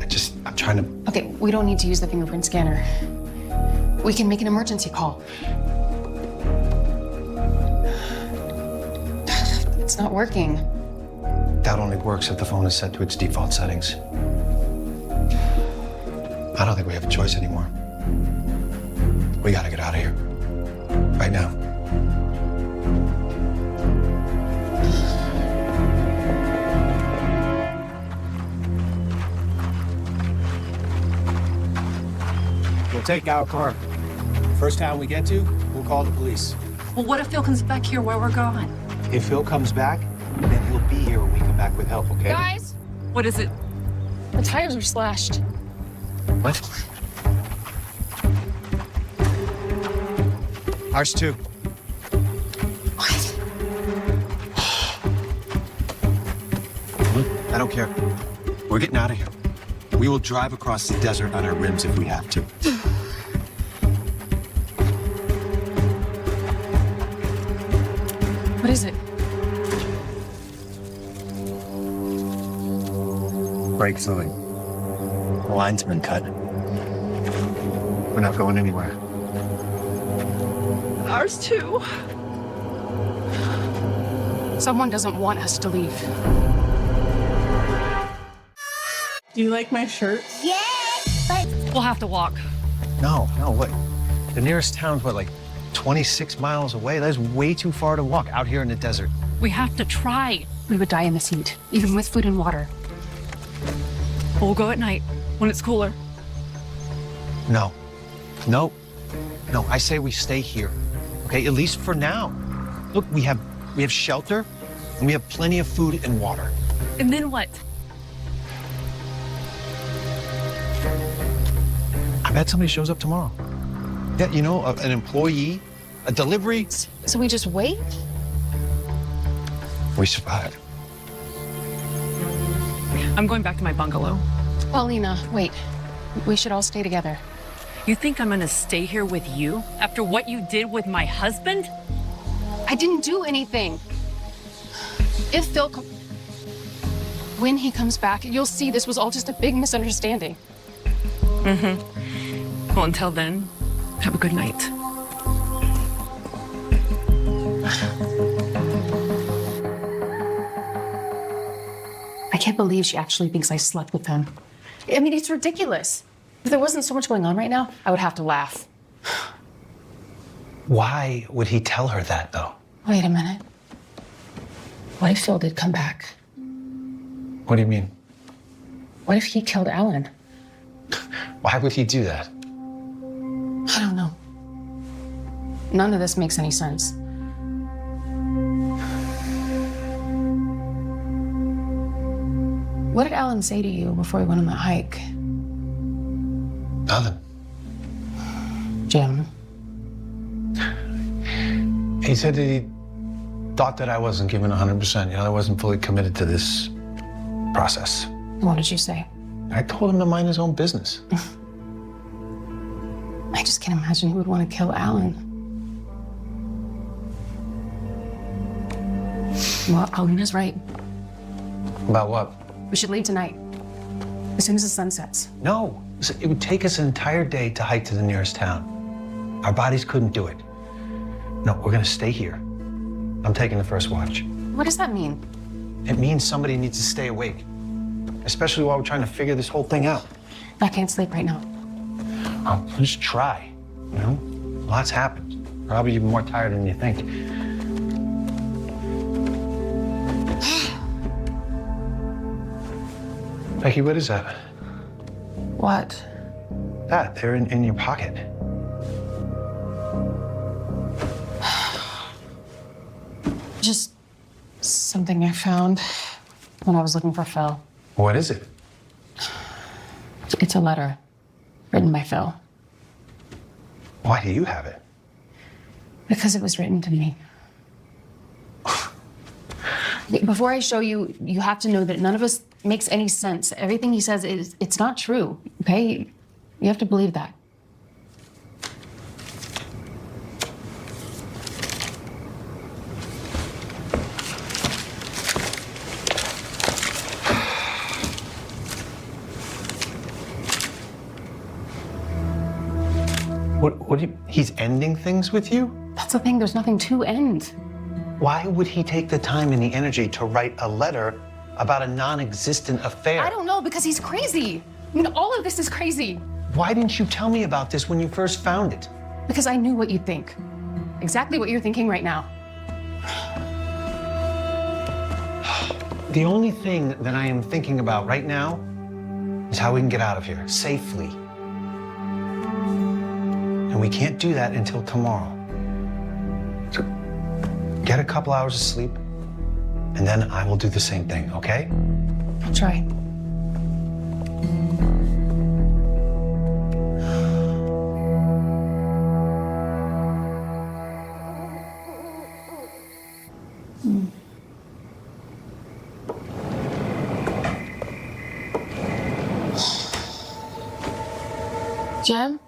I'm trying to... Okay, we don't need to use the fingerprint scanner. We can make an emergency call. It's not working. That only works if the phone is set to its default settings. I don't think we have a choice anymore. We gotta get out of here. Right now. We'll take our car. First town we get to, we'll call the police. Well, what if Phil comes back here while we're gone? If Phil comes back, then he'll be here when we come back with help, okay? Guys, What is it? the tires were slashed. What? Ours too. What? I don't care. We're getting out of here. We will drive across the desert on our rims if we have to. What is it? Brake fluid. The line's been cut. We're not going anywhere. Ours too. Someone doesn't want us to leave. Do you like my shirt? Yes, but We'll have to walk. No, what? The nearest town's what, like 26 miles away? That's way too far to walk out here in the desert. We have to try. We would die in this heat, even with food and water. We'll go at night when it's cooler. No. I say we stay here. Okay, at least for now. Look, we have shelter and we have plenty of food and water. And then what? I bet somebody shows up tomorrow. Yeah, you know, an employee, a delivery. So we just wait? We survive. I'm going back to my bungalow. Paulina, wait. We should all stay together. You think I'm gonna stay here with you after what you did with my husband? I didn't do anything. If Phil when he comes back, you'll see this was all just a big misunderstanding. Well, until then, have a good night. I can't believe she actually thinks I slept with him. I mean, it's ridiculous. If there wasn't so much going on right now, I would have to laugh. Why would he tell her that, though? Wait a minute. What if Phil did come back? What do you mean? What if he killed Alan? Why would he do that? I don't know. None of this makes any sense. What did Alan say to you before we went on that hike? Nothing. Jim. He said that he thought that I wasn't giving 100%. You know, I wasn't fully committed to this process. What did you say? I told him to mind his own business. I just can't imagine who would want to kill Alan. Well, Alina's right. About what? We should leave tonight. As soon as the sun sets. No. Listen, it would take us an entire day to hike to the nearest town. Our bodies couldn't do it. No, we're gonna stay here. I'm taking the first watch. What does that mean? It means somebody needs to stay awake, especially while we're trying to figure this whole thing out. I can't sleep right now. I'll just try, you know? Lots happened. Probably even more tired than you think. Becky, what is that? What? That, they're in your pocket. Just something I found when I was looking for Phil. What is it? It's a letter written by Phil. Why do you have it? Because it was written to me. Before I show you, you have to know that none of us makes any sense. Everything he says it's not true, okay? You have to believe that. What do you, he's ending things with you? That's the thing, there's nothing to end. Why would he take the time and the energy to write a letter about a non-existent affair? I don't know, because he's crazy. I mean, all of this is crazy. Why didn't you tell me about this when you first found it? Because I knew what you'd think. Exactly what you're thinking right now. The only thing that I am thinking about right now is how we can get out of here safely. And we can't do that until tomorrow. So get a couple hours of sleep, and then I will do the same thing, okay? I'll try. Jim?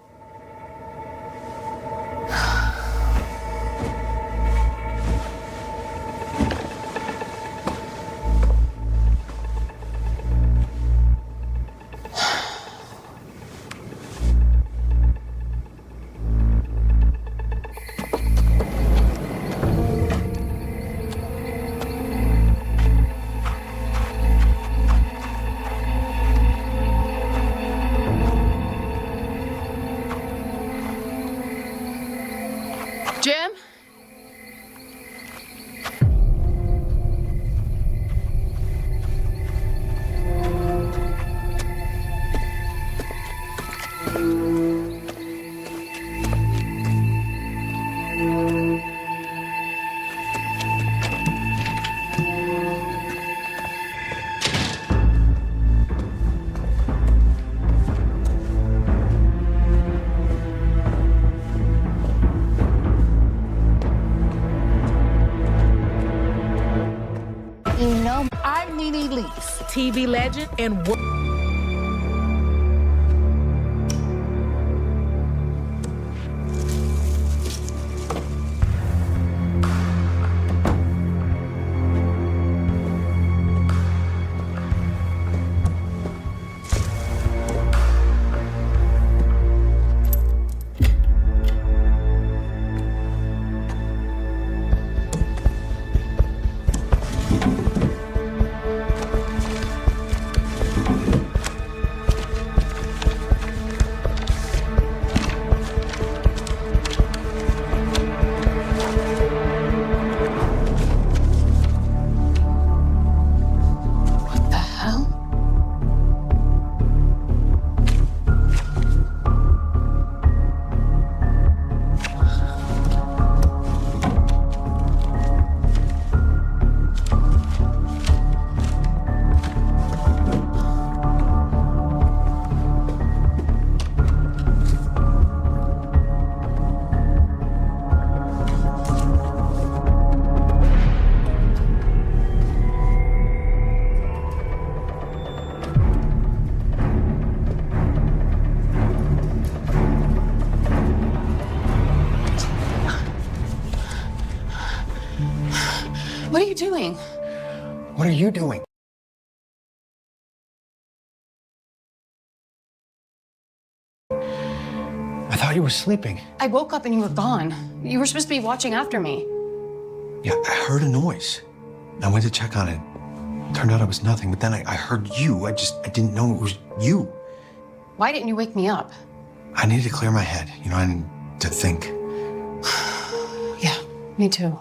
Jim? You know, I'm Nene Leakes, TV legend and What the hell? What are you doing? What are you doing? I thought you were sleeping. I woke up and you were gone. You were supposed to be watching after me. Yeah, I heard a noise. I went to check on it. Turned out it was nothing, but then I heard you. I didn't know it was you. Why didn't you wake me up? I needed to clear my head. You know, I needed to think. Yeah, me too.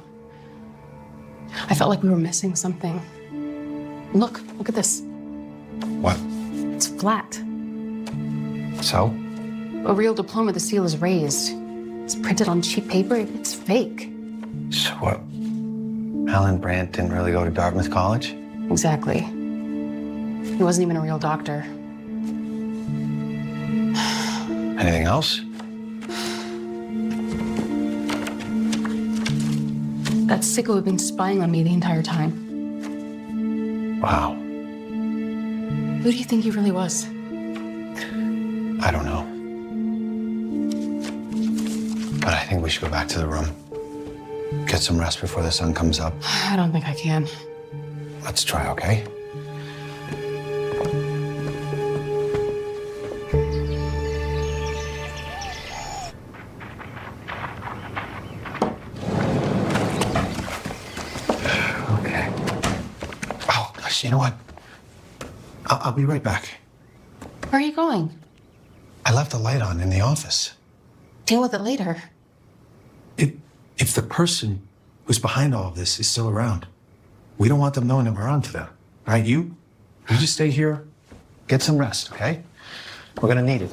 I felt like we were missing something. Look at this. What? It's flat. So? A real diploma, the seal is raised. It's printed on cheap paper. It's fake. So what? Alan Brandt didn't really go to Dartmouth College? Exactly. He wasn't even a real doctor. Anything else? That sicko had been spying on me the entire time. Wow. Who do you think he really was? I don't know. But I think we should go back to the room. Get some rest before the sun comes up. I don't think I can. Let's try, okay? Okay. Oh, gosh, you know what? I'll be right back. Where are you going? I left the light on in the office. Deal with it later. If the person who's behind all of this is still around, we don't want them knowing that we're onto them. Right? You just stay here, get some rest, okay? We're gonna need it.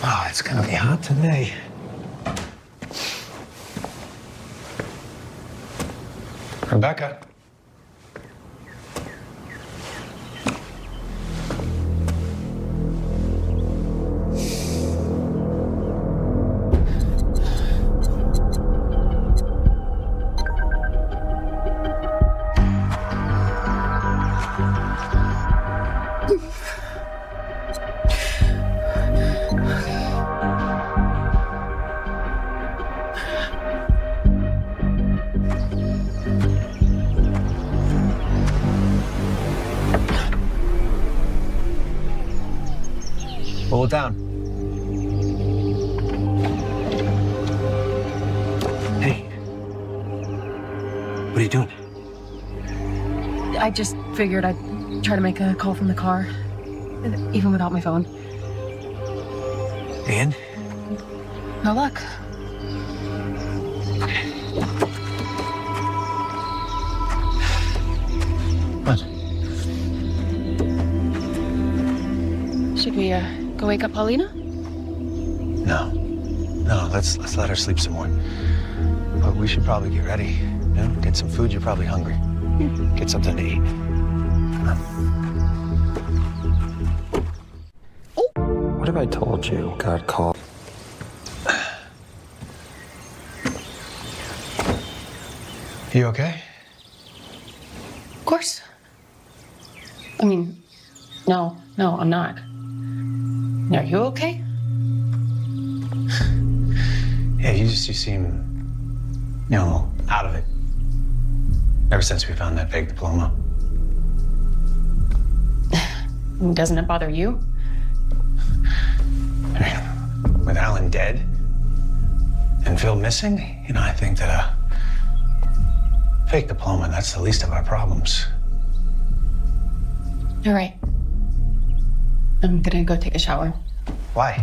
Oh, it's gonna be hot today. Rebecca. Pull it down. Hey. What are you doing? I just figured I'd try to make a call from the car, even without my phone. And? No luck. What? Should we go wake up Paulina? No. No, let's let her sleep some more. But we should probably get ready. You know, get some food. You're probably hungry. Get something to eat. What have I told you? God called. You okay? Of course. I mean, no, I'm not. Are you okay? Yeah, you seem, you know, out of it. Ever since we found that fake diploma. Doesn't it bother you? I mean, with Alan dead and Phil missing, you know, I think that a fake diploma, that's the least of our problems. You're right. I'm gonna go take a shower. Why?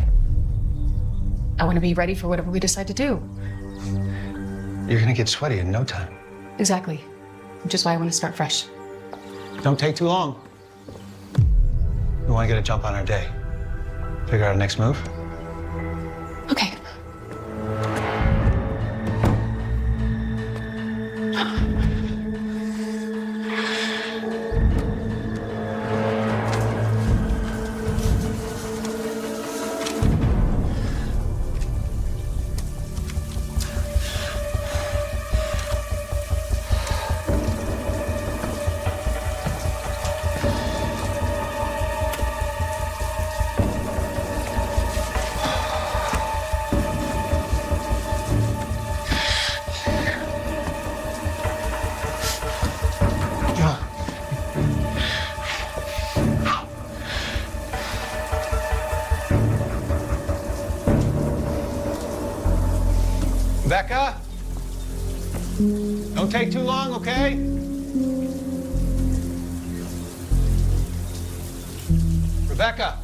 I want to be ready for whatever we decide to do. You're gonna get sweaty in no time. Exactly. Which is why I want to start fresh. Don't take too long. We want to get a jump on our day. Figure out our next move. Okay. Becca? Don't take too long, okay? Rebecca?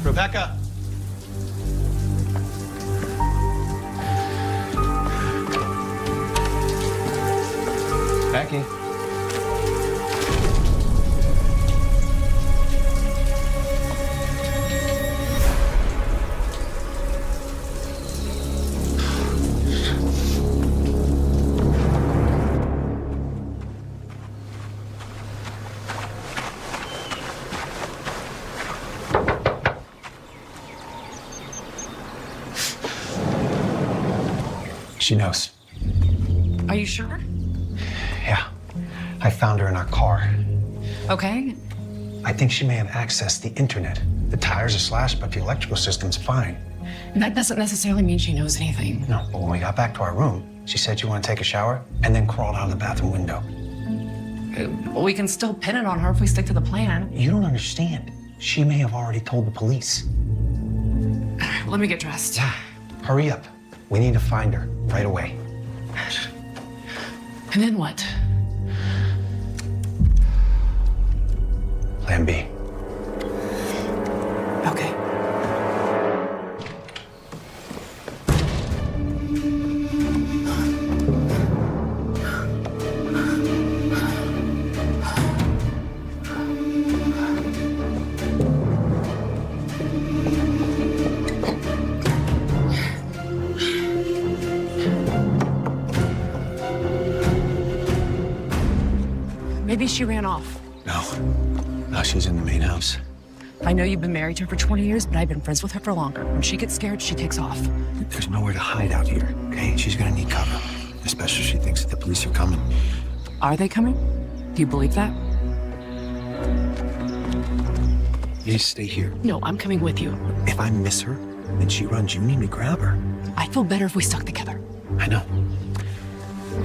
Rebecca? Becky? She knows. Are you sure? Yeah. I found her in our car. Okay. I I think she may have accessed the internet. The tires are slashed, but the electrical system's fine. That doesn't necessarily mean she knows anything. No, but when we got back to our room, she said you want to take a shower and then crawled out of the bathroom window. Well, we can still pin it on her if we stick to the plan. You don't understand. She may have already told the police. Let me get dressed. Yeah, hurry up. We need to find her right away. And then what? Plan B. Okay. Maybe she ran off. No. No, she's in the main house. I know you've been married to her for 20 years, but I've been friends with her for longer. When she gets scared, she takes off. There's nowhere to hide out here, okay? She's gonna need cover. Especially if she thinks that the police are coming. Are they coming? Do you believe that? You just stay here. No, I'm coming with you. If I miss her and she runs, you need me to grab her. I feel better if we stuck together. I know.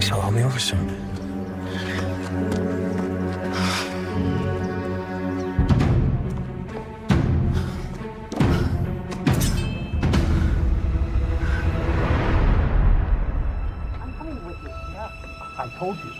So I'll be over soon. I told you.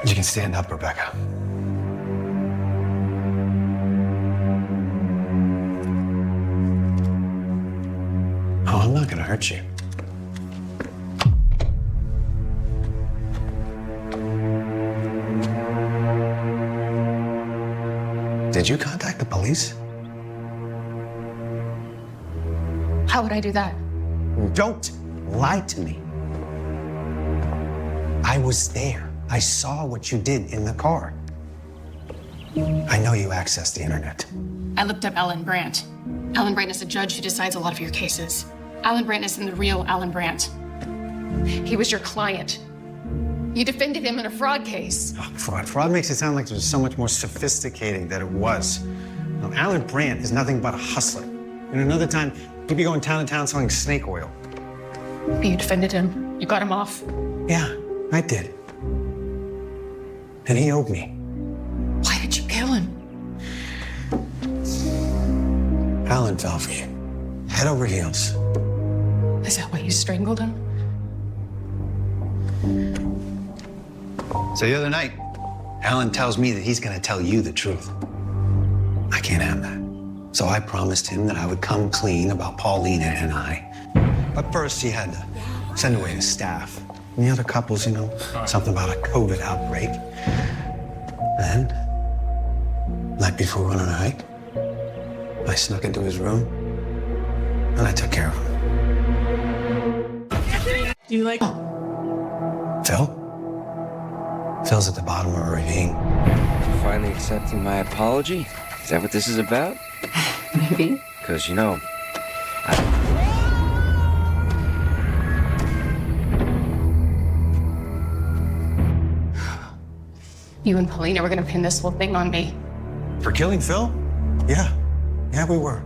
You can stand up, Rebecca. Oh, I'm not gonna hurt you. Did you contact the police? How would I do that? Don't lie to me. I was there. I saw what you did in the car. I know you accessed the internet. I looked up Alan Brandt. Alan Brandt is a judge who decides a lot of your cases. Alan Brandt isn't the real Alan Brandt. He was your client. You defended him in a fraud case. Oh, fraud. Fraud makes it sound like it was so much more sophisticated than it was. No, Alan Brandt is nothing but a hustler. And another time, he'd be going town to town selling snake oil. You defended him. You got him off. Yeah, I did. And he owed me. Why did you kill him? Alan fell for you. Head over heels. Is that why you strangled him? So the other night, Alan tells me that he's gonna tell you the truth. I can't have that. So I promised him that I would come clean about Paulina and I. But first, he had to send away his staff. And the other couples, you know, something about a COVID outbreak. Then, night before we went on a hike, I snuck into his room and I took care of him. Do you like... Phil? Phil's at the bottom of a ravine. Finally accepting my apology? Is that what this is about? Maybe. Because, you know, You and Paulina were gonna pin this whole thing on me. For killing Phil? Yeah. Yeah, we were.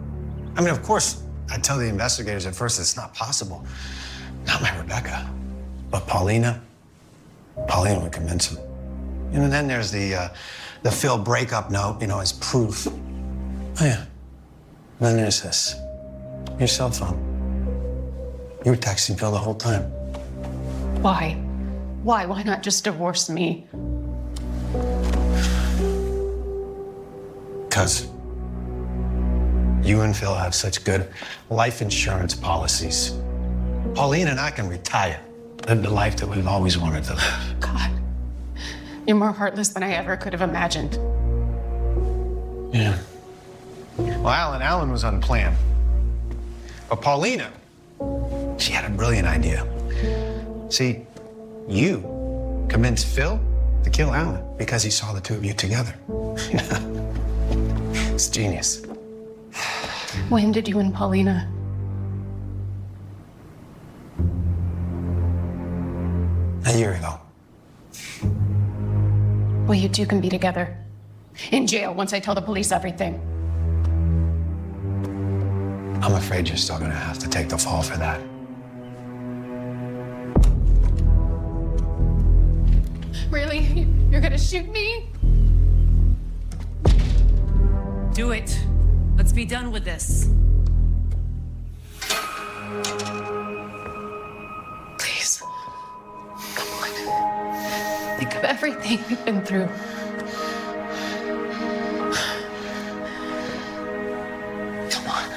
I mean, of course, I tell the investigators at first it's not possible. Not my Rebecca. But Paulina would convince him. And then there's the Phil breakup note, you know, as proof. Oh, yeah. And then there's this. Your cell phone. You were texting Phil the whole time. Why? Why? Why not just divorce me? Because you and Phil have such good life insurance policies. Pauline and I can retire, live the life that we've always wanted to live. God, you're more heartless than I ever could have imagined. Yeah. Well, Alan was unplanned. But Paulina, she had a brilliant idea. See, you convinced Phil to kill Alan because he saw the two of you together. It's genius. When did you and Paulina? A year ago. Well, you two can be together. In jail once I tell the police everything. I'm afraid you're still gonna have to take the fall for that. Really? You're gonna shoot me? Do it. Let's be done with this. Please. Come on. Think of everything we've been through. Come on.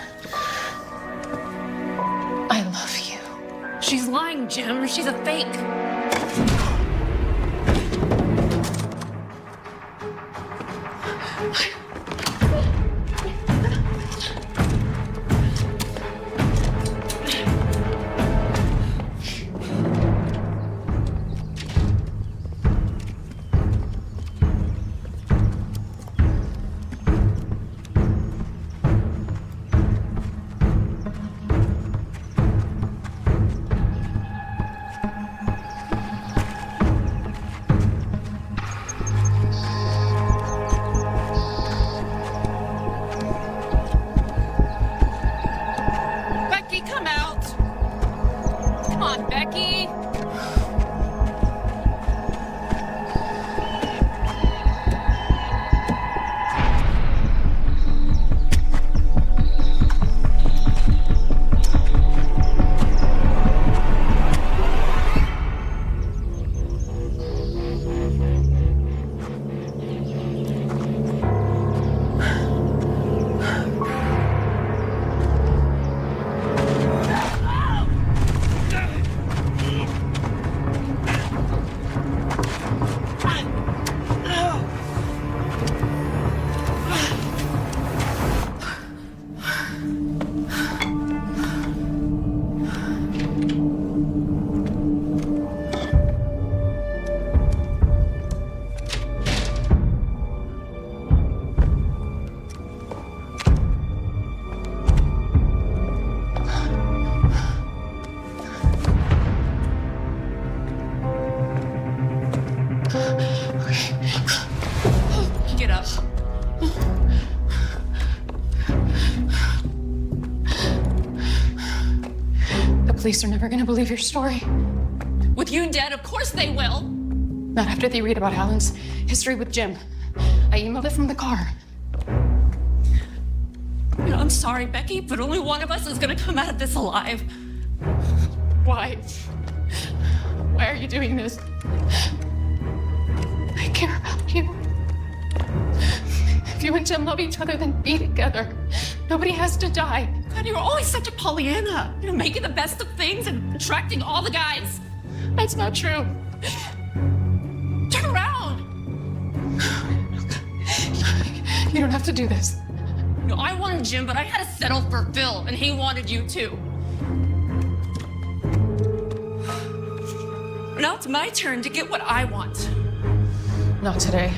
I love you. She's lying, Jim. She's a fake. Becky, come out. Come on, Becky. Get up. The police are never gonna believe your story. With you dead, of course they will. Not after they read about Alan's history with Jim. I emailed it from the car. You know, I'm sorry, Becky, but only one of us is gonna come out of this alive. Why? Why are you doing this? I care about you. If you and Jim love each other, then be together. Nobody has to die. God, you're always such a Pollyanna. You know, making the best of things and attracting all the guys. That's not true. Turn around. You don't have to do this. You know, I wanted Jim, but I had to settle for Phil, and he wanted you too. Now it's my turn to get what I want. Not today.